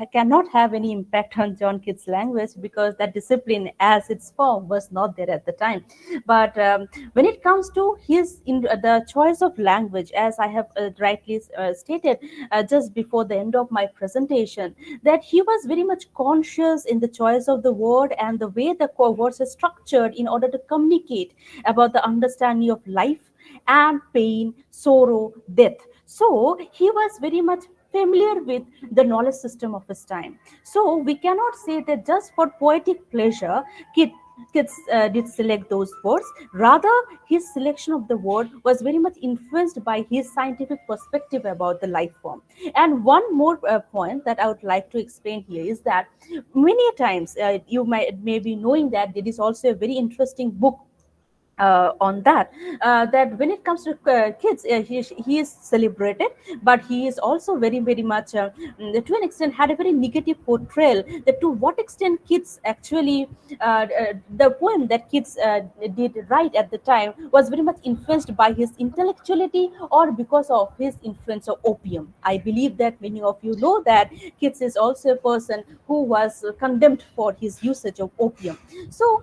have any impact on John Keats' language because that discipline, as its form, was not there at the time. But when it comes to the choice of language, as I have rightly stated just before the end of my presentation, that he was very much conscious in the choice of the word and the way the words are structured in order to communicate about the understanding of life and pain, sorrow, death. So he was very much familiar with the knowledge system of his time. So we cannot say that just for poetic pleasure, Kids did select those words. Rather, his selection of the word was very much influenced by his scientific perspective about the life form. And one more point that I would like to explain here is that many times you may be knowing that there is also a very interesting book on that when it comes to kids, he is celebrated, but he is also very much to an extent had a very negative portrayal, that to what extent kids actually the poem that kids did write at the time was very much influenced by his intellectuality or because of his influence of opium. I believe that many of you know that Keats is also a person who was condemned for his usage of opium. So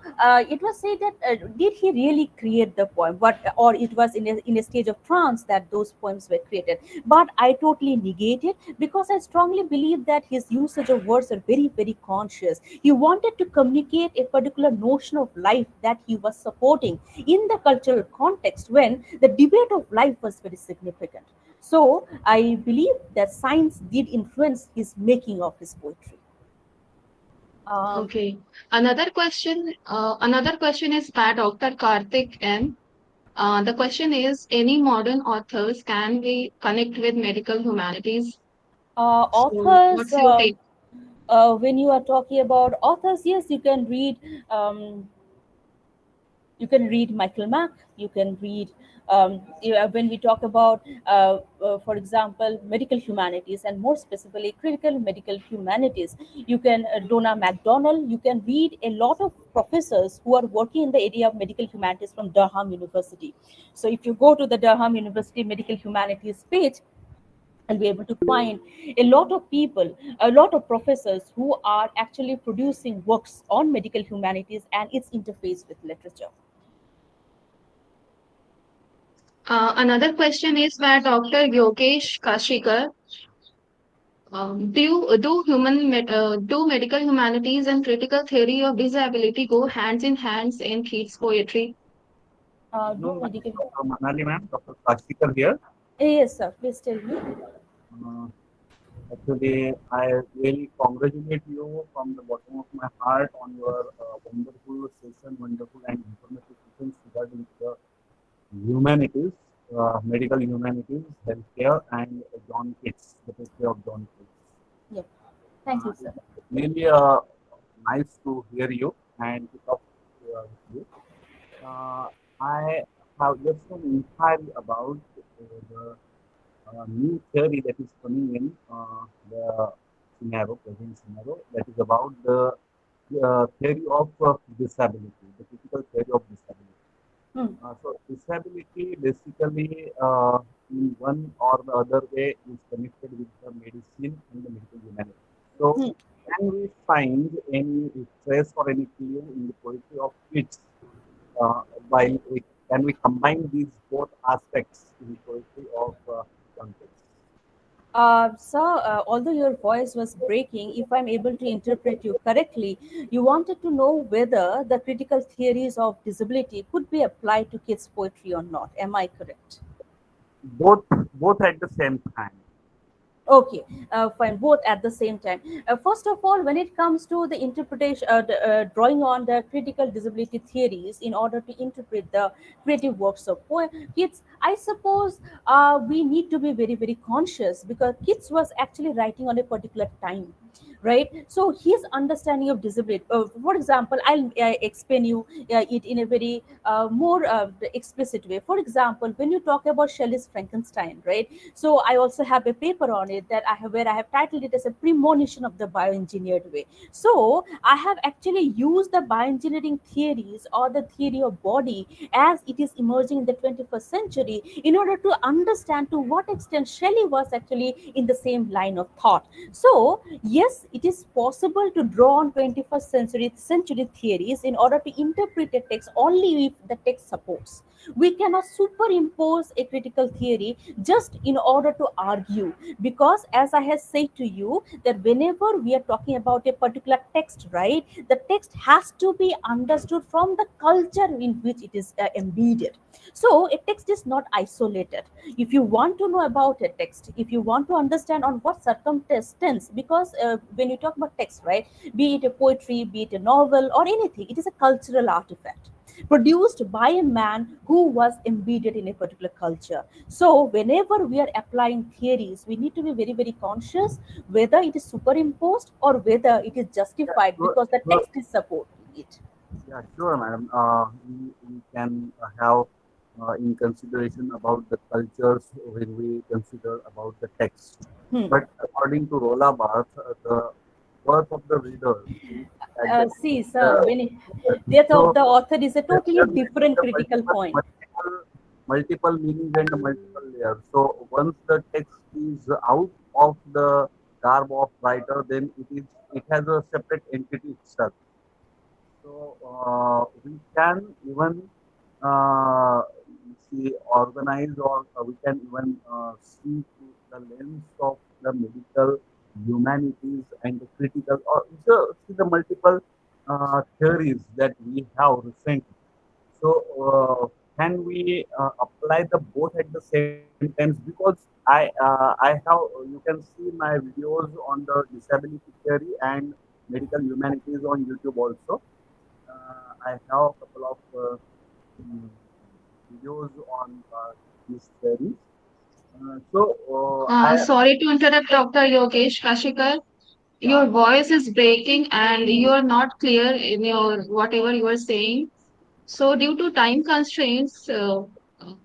it was said that did he really create the poem, but or it was in a stage of trance that those poems were created. But I totally negate it because I strongly believe that his usage of words are very conscious. He wanted to communicate a particular notion of life that he was supporting in the cultural context when the debate of life was very significant. So I believe that science did influence his making of his poetry. um, Okay. Another question is by Dr. Karthik M. The question is, any modern authors can we connect with medical humanities? So authors what's your take? when you are talking about authors, yes, um, you can read Michael Mack. You can read when we talk about, for example, medical humanities and more specifically critical medical humanities. You can Donna MacDonald. You can read a lot of professors who are working in the area of medical humanities from Durham University. So if you go to the Durham University Medical Humanities page, and be able to find a lot of people, a lot of professors who are actually producing works on medical humanities and its interface with literature. Another question is by Dr. Yogesh Kashikar. Do medical humanities and critical theory of disability go hands in hands in Keats' poetry? Do Afternoon, medical. Dr. Manali ma'am, Dr. Kashikar here. Yes, sir. Please tell me. Uh, Actually, I really congratulate you from the bottom of my heart on your wonderful session, wonderful and informative sessions regarding the humanities, medical humanities, healthcare, and John Keats, the history of John Keats. Yeah. Thank you, sir. It's really nice to hear you and to talk with you. Uh, I have just an inquiry about the new theory that is coming in the present scenario, that is about the theory of disability, the critical theory of disability. Hmm. So disability basically in one or the other way is connected with the medicine and the medical humanity. So Hmm. can we find any trace or any clue in the poetry of Keats? Uh, while can we combine these both aspects in the poetry of John Keats? Sir, although your voice was breaking, if I'm able to interpret you correctly, you wanted to know whether the critical theories of disability could be applied to kids' poetry or not. Am I correct? Both, both at the same time. Okay, fine, both at the same time. First of all, when it comes to the interpretation, drawing on the critical disability theories in order to interpret the creative works of kids, I suppose we need to be very, very conscious because kids was actually writing on a particular time, right? So his understanding of disability, for example, I'll explain you it in a very more explicit way. For example, when you talk about Shelley's Frankenstein, right? So I also have a paper on it that I have where I have titled it as a premonition of the bioengineered way. So I have actually used the bioengineering theories or the theory of body as it is emerging in the 21st century in order to understand to what extent Shelley was actually in the same line of thought. So yes, it is possible to draw on 21st century theories in order to interpret a text only if the text supports. We cannot superimpose a critical theory just in order to argue, because as I have said to you that whenever we are talking about a particular text, right, the text has to be understood from the culture in which it is embedded. So a text is not isolated. If you want to know about a text, if you want to understand on what circumstance, because when you talk about text, right, be it a poetry, be it a novel or anything, it is a cultural artifact produced by a man who was embedded in a particular culture. So whenever we are applying theories, we need to be very, very conscious whether it is superimposed or whether it is Yeah, justified sure, because the sure. text is supporting it. Yeah, sure, madam. We can have in consideration about the cultures when we consider about the text. Hmm. But according to Rola Barthes, the worth of the reader is at the See, sir, uh, death of so the author is a totally there may be different the critical point. multiple meanings and multiple layers. So once the text is out of the garb of writer, then it has a separate entity itself. So we can even uh, see organize or we can even see through the lens of the medical humanities and the critical or see the multiple theories that we have recently. So can we apply the both at the same time? Because I have you can see my videos on the disability theory and medical humanities on YouTube also. I have a couple of mm, videos on these theories. I Sorry to interrupt, Dr. Yogesh Kashikar. Your voice is breaking and you are not clear in your whatever you are saying. So, due to time constraints,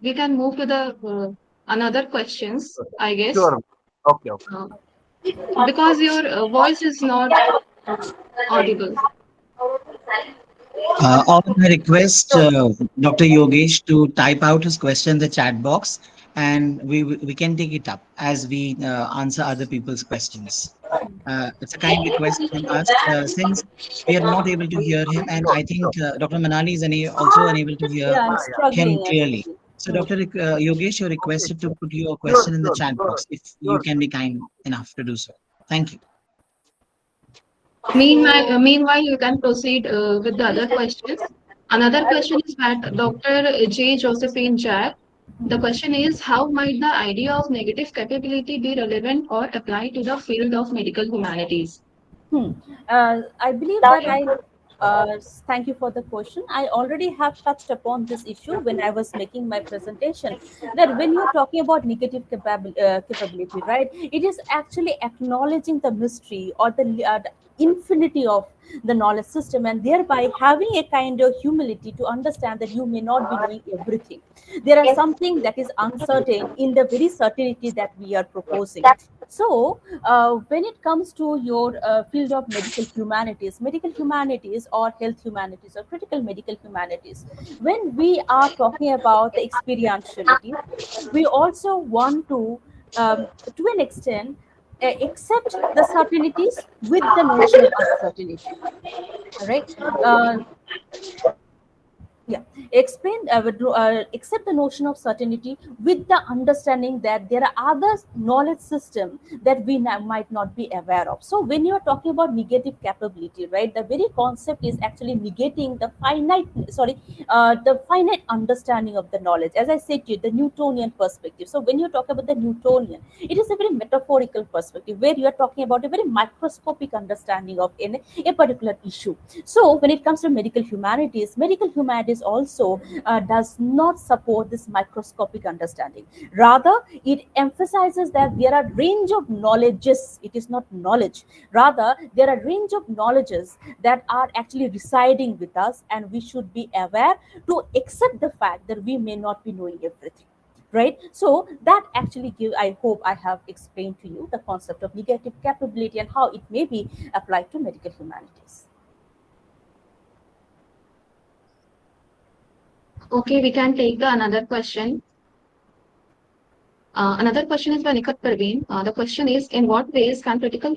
we can move to the another questions, I guess, sure. Okay, okay. uh, because your voice is not audible. I request Dr. Yogesh to type out his question in the chat box, and we can take it up as we answer other people's questions. It's a kind request from us since we are not able to hear him, and Sure, I sure. think Dr. Manali is also unable to hear Yeah, I'm Yeah, him struggling clearly. actually. So, Hmm. Dr. Yogesh, you're okay. requested to put your Sure, question in the sure, chat sure, box if you sure, can be kind enough to do so. Thank you. Meanwhile, you can proceed with the other questions. Another question is that Dr. J. Josephine Jack. The question is, how might the idea of negative capability be relevant or applied to the field of medical humanities? Hmm. I believe that thank you for the question. I already have touched upon this issue when I was making my presentation. That when you're talking about negative capability, right, it is actually acknowledging the mystery or the infinity of the knowledge system, and thereby having a kind of humility to understand that you may not be knowing everything. There is something that is uncertain in the very certainty that we are proposing. So when it comes to your field of medical humanities or health humanities or critical medical humanities, when we are talking about the experientiality, we also want to an extent, accept the certainties with the notion of uncertainty. All right. Yeah, explain accept the notion of certainty with the understanding that there are other knowledge system that we might not be aware of. So when you are talking about negative capability, right, the very concept is actually negating the finite, sorry, the finite understanding of the knowledge. As I said to you, the Newtonian perspective. So when you talk about the Newtonian, it is a very metaphorical perspective where you are talking about a very microscopic understanding of a particular issue. So when it comes to medical humanities also does not support this microscopic understanding. Rather, it emphasizes that there are range of knowledges. It is not knowledge. Rather, there are range of knowledges that are actually residing with us, and we should be aware to accept the fact that we may not be knowing everything. Right. So that actually give, I hope I have explained to you the concept of negative capability and how it may be applied to medical humanities. Okay, we can take the another question. Another question is by Nikat Parveen. The question is, in what ways can critical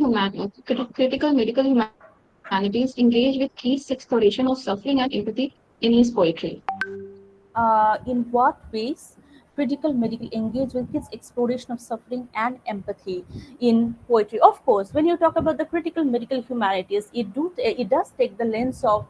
medical humanities engage with Keats' exploration of suffering and empathy in his poetry? In what ways critical medical engage with its exploration of suffering and empathy in poetry? Of course, when you talk about the critical medical humanities, it does take the lens of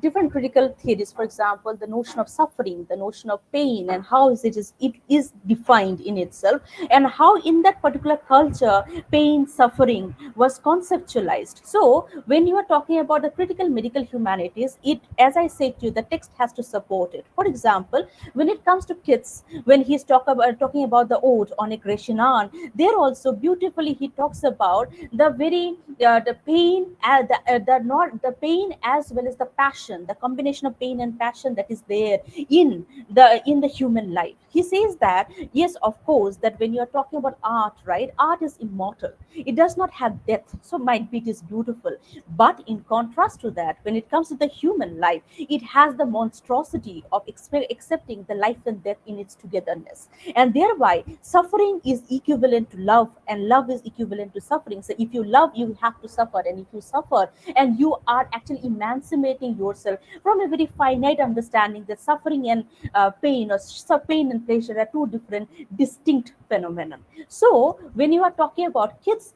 different critical theories. For example, the notion of suffering, the notion of pain, and how it is defined in itself, and how in that particular culture pain, suffering was conceptualized. So when you are talking about the critical medical humanities, it, as I said to you, the text has to support it. For example, when it comes to Keats, when he's talking about the ode on a Grecian, there also beautifully he talks about the very the pain, the not the pain as well as the passion, the combination of pain and passion that is there in the human life. He says that yes, of course, that when you are talking about art, right, art is immortal. It does not have death, so might be it is beautiful. But in contrast to that, when it comes to the human life, it has the monstrosity of accepting the life and death in its togetherness. And thereby, suffering is equivalent to love, and love is equivalent to suffering. So if you love, you have to suffer. And if you suffer, and you are actually emancipating yourself from a very finite understanding that suffering and pain, or pain and pleasure, are two different, distinct phenomena. So when you are talking about Keats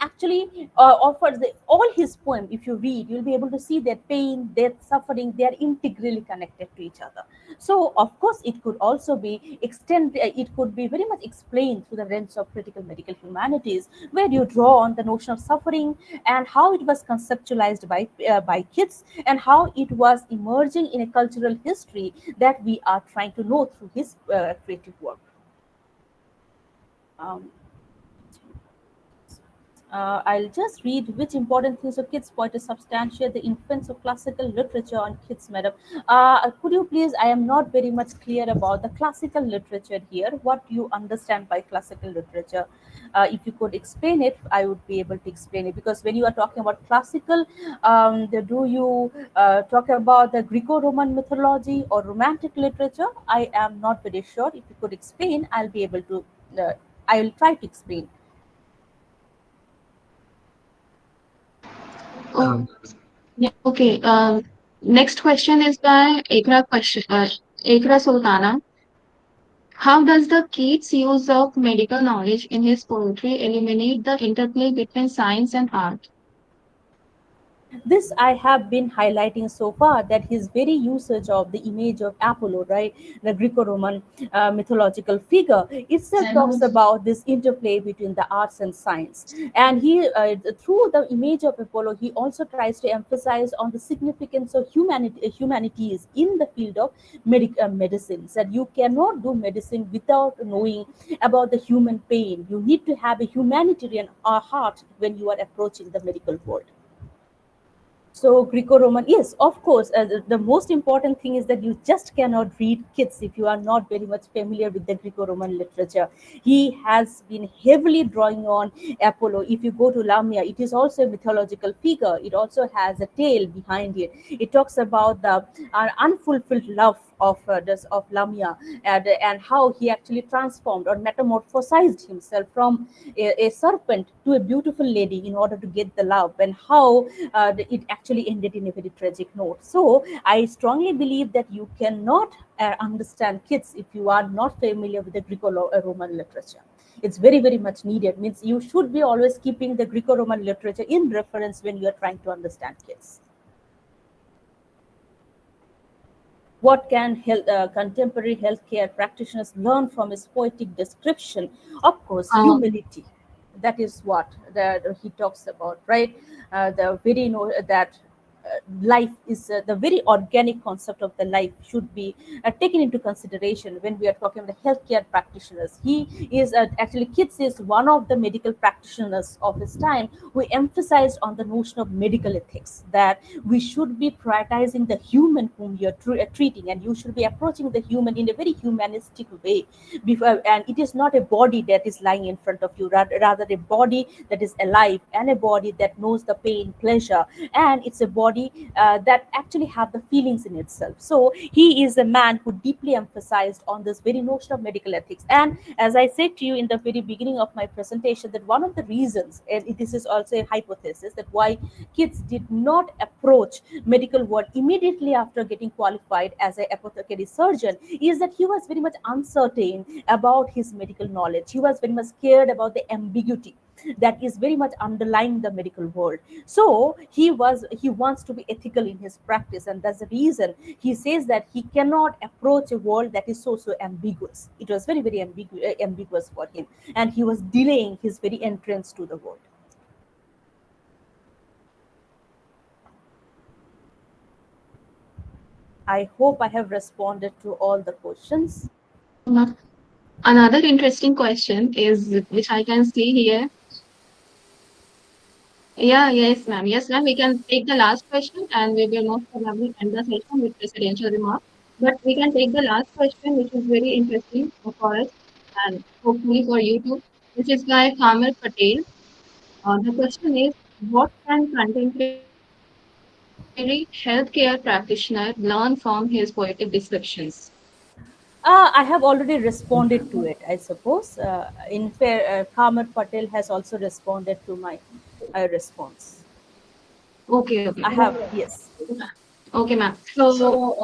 actually offers all his poem. If you read, you'll be able to see that pain, death, suffering, they are integrally connected to each other. So of course, it could also be it could be very much explained through the lens of critical medical humanities, where you draw on the notion of suffering and how it was conceptualized by Keats, and how it was emerging in a cultural history that we are trying to know through his creative work. Um, I'll just read which important things of Keats' poetry substantiate the influence of classical literature on Keats, madam. Could you please? I am not very much clear about the classical literature here. What do you understand by classical literature? If you could explain it, I would be able to explain it. Because when you are talking about classical, do you talk about the Greco-Roman mythology or romantic literature? I am not very sure. If you could explain, I'll be able to. I will try to explain. Oh, yeah, okay. Next question is by Ekra Sultana. How does the Keats' use of medical knowledge in his poetry illuminate the interplay between science and art? This I have been highlighting so far, that his very usage of the image of Apollo, right, the Greco-Roman mythological figure, itself talks about this interplay between the arts and science. And he, through the image of Apollo, he also tries to emphasize on the significance of humanities in the field of medicine. That you cannot do medicine without knowing about the human pain. You need to have a humanitarian heart when you are approaching the medical world. So Greco-Roman, yes, of course. The most important thing is that you just cannot read Keats if you are not very much familiar with the Greco-Roman literature. He has been heavily drawing on Apollo. If you go to Lamia, it is also a mythological figure. It also has a tale behind it. It talks about the unfulfilled love of Lamia, and how he actually transformed or metamorphosized himself from a serpent to a beautiful lady in order to get the love, and how it actually ended in a very tragic note. So I strongly believe that you cannot understand Keats if you are not familiar with the Greco-Roman literature. It's very, very much needed. Means you should be always keeping the Greco-Roman literature in reference when you are trying to understand Keats. What can contemporary healthcare practitioners learn from his poetic description? Of course, humility. That is what he talks about, right? The very know that life is the very organic concept of the life should be taken into consideration when we are talking about the healthcare practitioners. He is actually Keats is one of the medical practitioners of his time who emphasized on the notion of medical ethics, that we should be prioritizing the human whom you're treating, and you should be approaching the human in a very humanistic way before, and it is not a body that is lying in front of you, rather a body that is alive, and a body that knows the pain, pleasure, and it's a body that actually have the feelings in itself. So he is a man who deeply emphasized on this very notion of medical ethics. And as I said to you in the very beginning of my presentation, that one of the reasons, and this is also a hypothesis, that why Keats did not approach medical world immediately after getting qualified as an apothecary surgeon, is that he was very much uncertain about his medical knowledge. He was very much scared about the ambiguity that is very much underlying the medical world. So he wants to be ethical in his practice, and that's the reason he says that he cannot approach a world that is so ambiguous. It was very, very ambiguous for him, and he was delaying his very entrance to the world. I hope I have responded to all the questions. Another interesting question is, which I can see here. Yeah, yes, ma'am. Yes, ma'am. We can take the last question and we will most probably end the session with presidential remarks. But we can take the last question, which is very interesting for us and hopefully for you too, which is by Kamil Patel. The question is, what can contemporary healthcare practitioner learn from his poetic descriptions? I have already responded to it, I suppose. In fair, Kamar Patel has also responded to my response. Okay, okay. I have, yes. Okay, ma'am. So,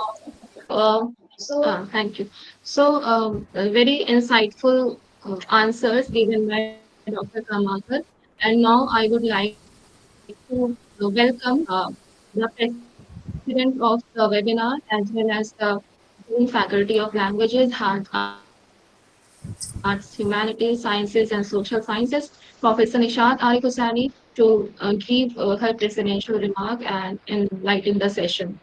thank you. So, very insightful answers given by Dr. Kamakar. And now I would like to welcome the president of the webinar as well as the Dean Faculty of Languages, Arts, Humanities, Sciences, and Social Sciences, Professor Nishat Arikusani, to give her presidential remark and enlighten the session.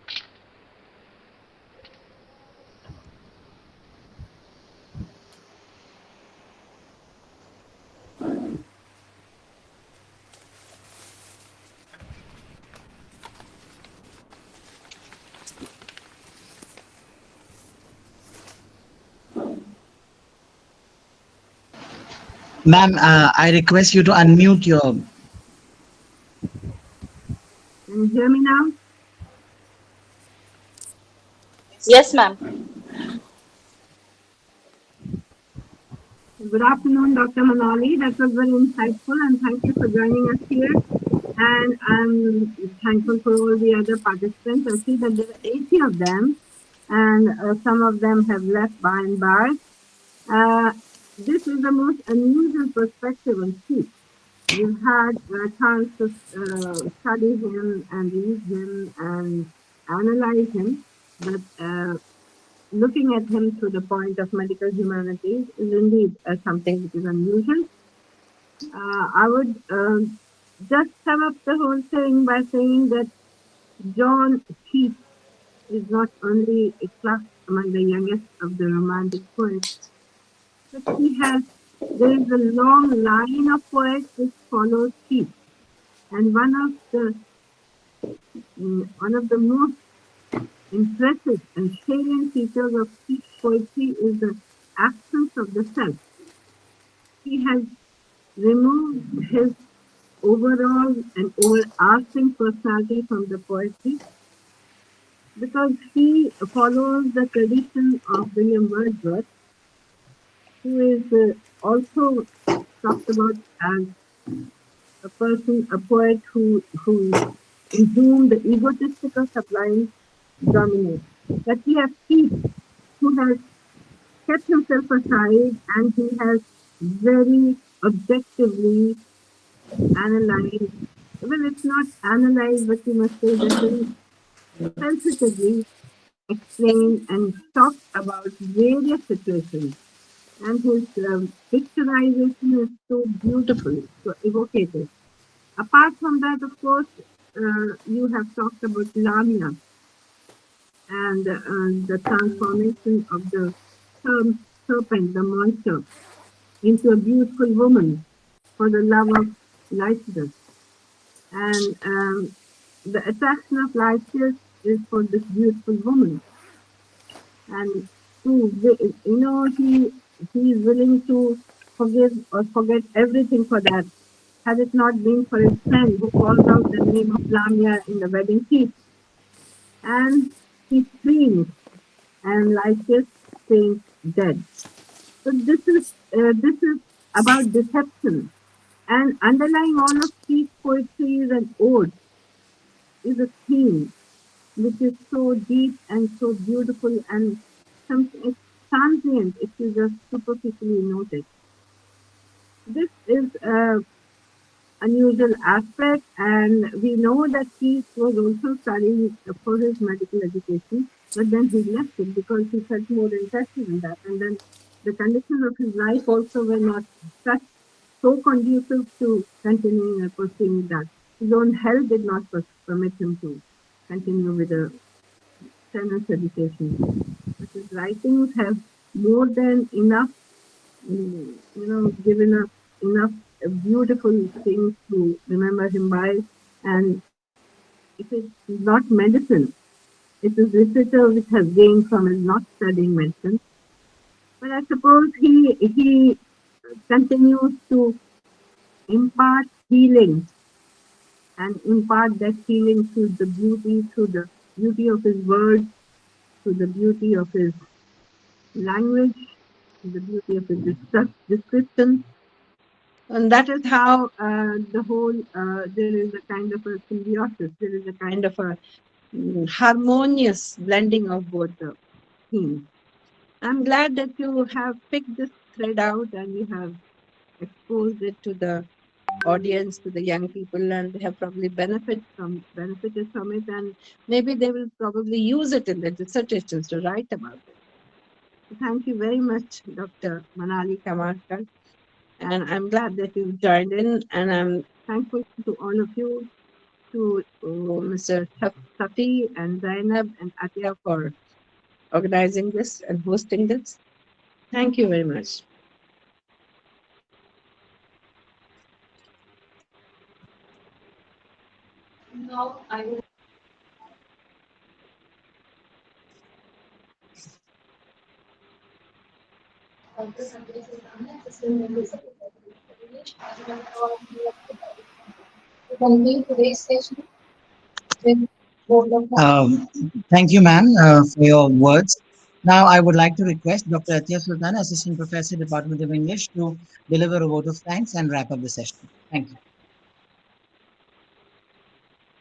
Ma'am, I request you to unmute your. Can you hear me now? Yes, ma'am. Good afternoon, Dr. Manali. That was very insightful, and thank you for joining us here. And I'm thankful for all the other participants. I see that there are 80 of them, and some of them have left by and by. This is the most unusual perspective on Keats. We've had a chance to study him and read him and analyze him, but looking at him through the point of medical humanities is indeed something which is unusual. I would just sum up the whole thing by saying that John Keats is not only a class among the youngest of the Romantic poets, but there is a long line of poets which follows Keats. And one of the One of the most impressive and salient features of Keats' poetry is the absence of the self. He has removed his overall and overarching personality from the poetry because he follows the tradition of William Wordsworth, who is also talked about as a person, a poet who in whom the egotistical sublime dominates. But we have Keats, who has kept himself aside and he has very objectively analyzed, well, it's not analyzed, but you must say that very sensitively explained and talked about various situations. And his picturization is so beautiful, so evocative. Apart from that, of course, you have talked about Lamia and the transformation of the serpent, the monster, into a beautiful woman for the love of Lycidas. And the attraction of Lycidas is for this beautiful woman. And he is willing to forgive or forget everything for that. Had it not been for his friend who calls out the name of Lamia in the wedding feast, and he screams, and Lycidas faints dead. So this is about deception, and underlying all of Keats' poetry is an ode, is a theme which is so deep and so beautiful and something it's transient if you just superficially notice. This is a unusual aspect, and we know that he was also studying for his medical education, but then he left it because he felt more interested in that, and then the conditions of his life also were not such so conducive to continuing and pursuing that. His own health did not permit him to continue with a tennis education. But his writings have more than enough, given us enough beautiful things to remember him by. And it is not medicine, it is literature which has gained from his not studying medicine. But I suppose he continues to impart healing and impart that healing through the beauty of his words, through the beauty of his language, through the beauty of his description. And that is how the whole, there is a kind of a symbiosis, there is a kind of a harmonious blending of both the themes. I'm glad that you have picked this thread out and you have exposed it to the audience, to the young people, and they have probably benefited from it, and maybe they will probably use it in their dissertations to write about it. So thank you very much, Dr. Manali Kamarkar, and I'm glad that you joined in, and I'm thankful to all of you, to Mr. Safi and Zainab and Atia for organizing this and hosting this. Thank you very much. Um, Thank you, ma'am, for your words. Now, I would like to request Dr. Atiya Sultan, Assistant Professor, Department of English, to deliver a vote of thanks and wrap up the session. Thank you.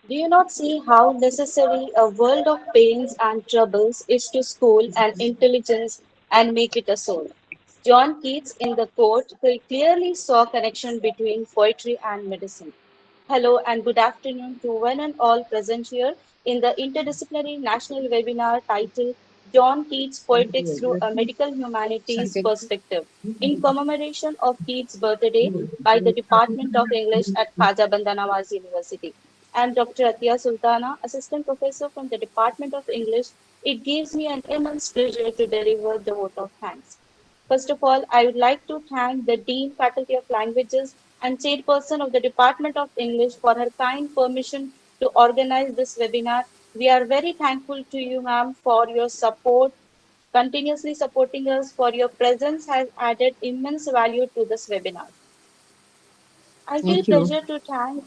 Do you not see how necessary a world of pains and troubles is to school and intelligence and make it a soul? John Keats in the court clearly saw connection between poetry and medicine. Hello and good afternoon to one and all present here in the interdisciplinary national webinar titled John Keats Poetics Through a Medical Humanities Perspective in commemoration of Keats' birthday by the Department of English at Khaja Bandanawaz University. I'm Dr. Atiya Sultana, Assistant Professor from the Department of English. It gives me an immense pleasure to deliver the vote of thanks. First of all, I would like to thank the Dean, Faculty of Languages, and Chairperson of the Department of English for her kind permission to organize this webinar. We are very thankful to you, ma'am, for your support, continuously supporting us. For your presence has added immense value to this webinar. I feel Thank you. pleasure to thank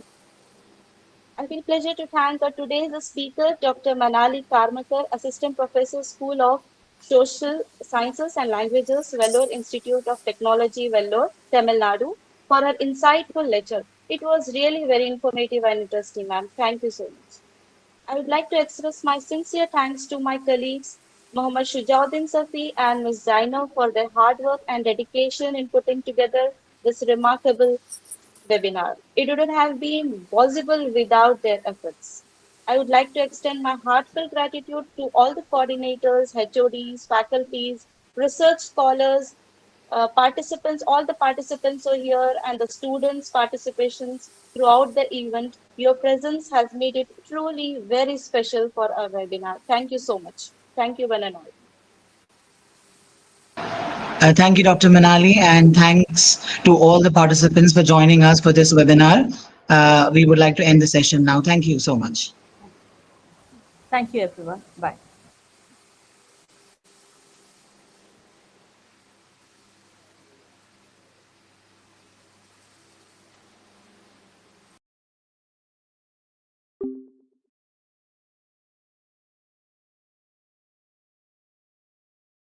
I feel pleasure to thank our today's speaker, Dr. Manali Karmakar, Assistant Professor, School of Social Sciences and Languages, Vellore Institute of Technology, Vellore, Tamil Nadu, for her insightful lecture. It was really very informative and interesting, ma'am. Thank you so much. I would like to express my sincere thanks to my colleagues, Mohammad Shujauddin Safi and Ms. Zainab, for their hard work and dedication in putting together this remarkable webinar. It wouldn't have been possible without their efforts. I would like to extend my heartfelt gratitude to all the coordinators, HODs, faculties, research scholars, participants, all the participants are here, and the students' participations throughout the event. Your presence has made it truly very special for our webinar. Thank you so much. Thank you, one and all. Thank you, Dr. Manali, and thanks to all the participants for joining us for this webinar. We would like to end the session now. Thank you so much. Thank you, everyone. Bye.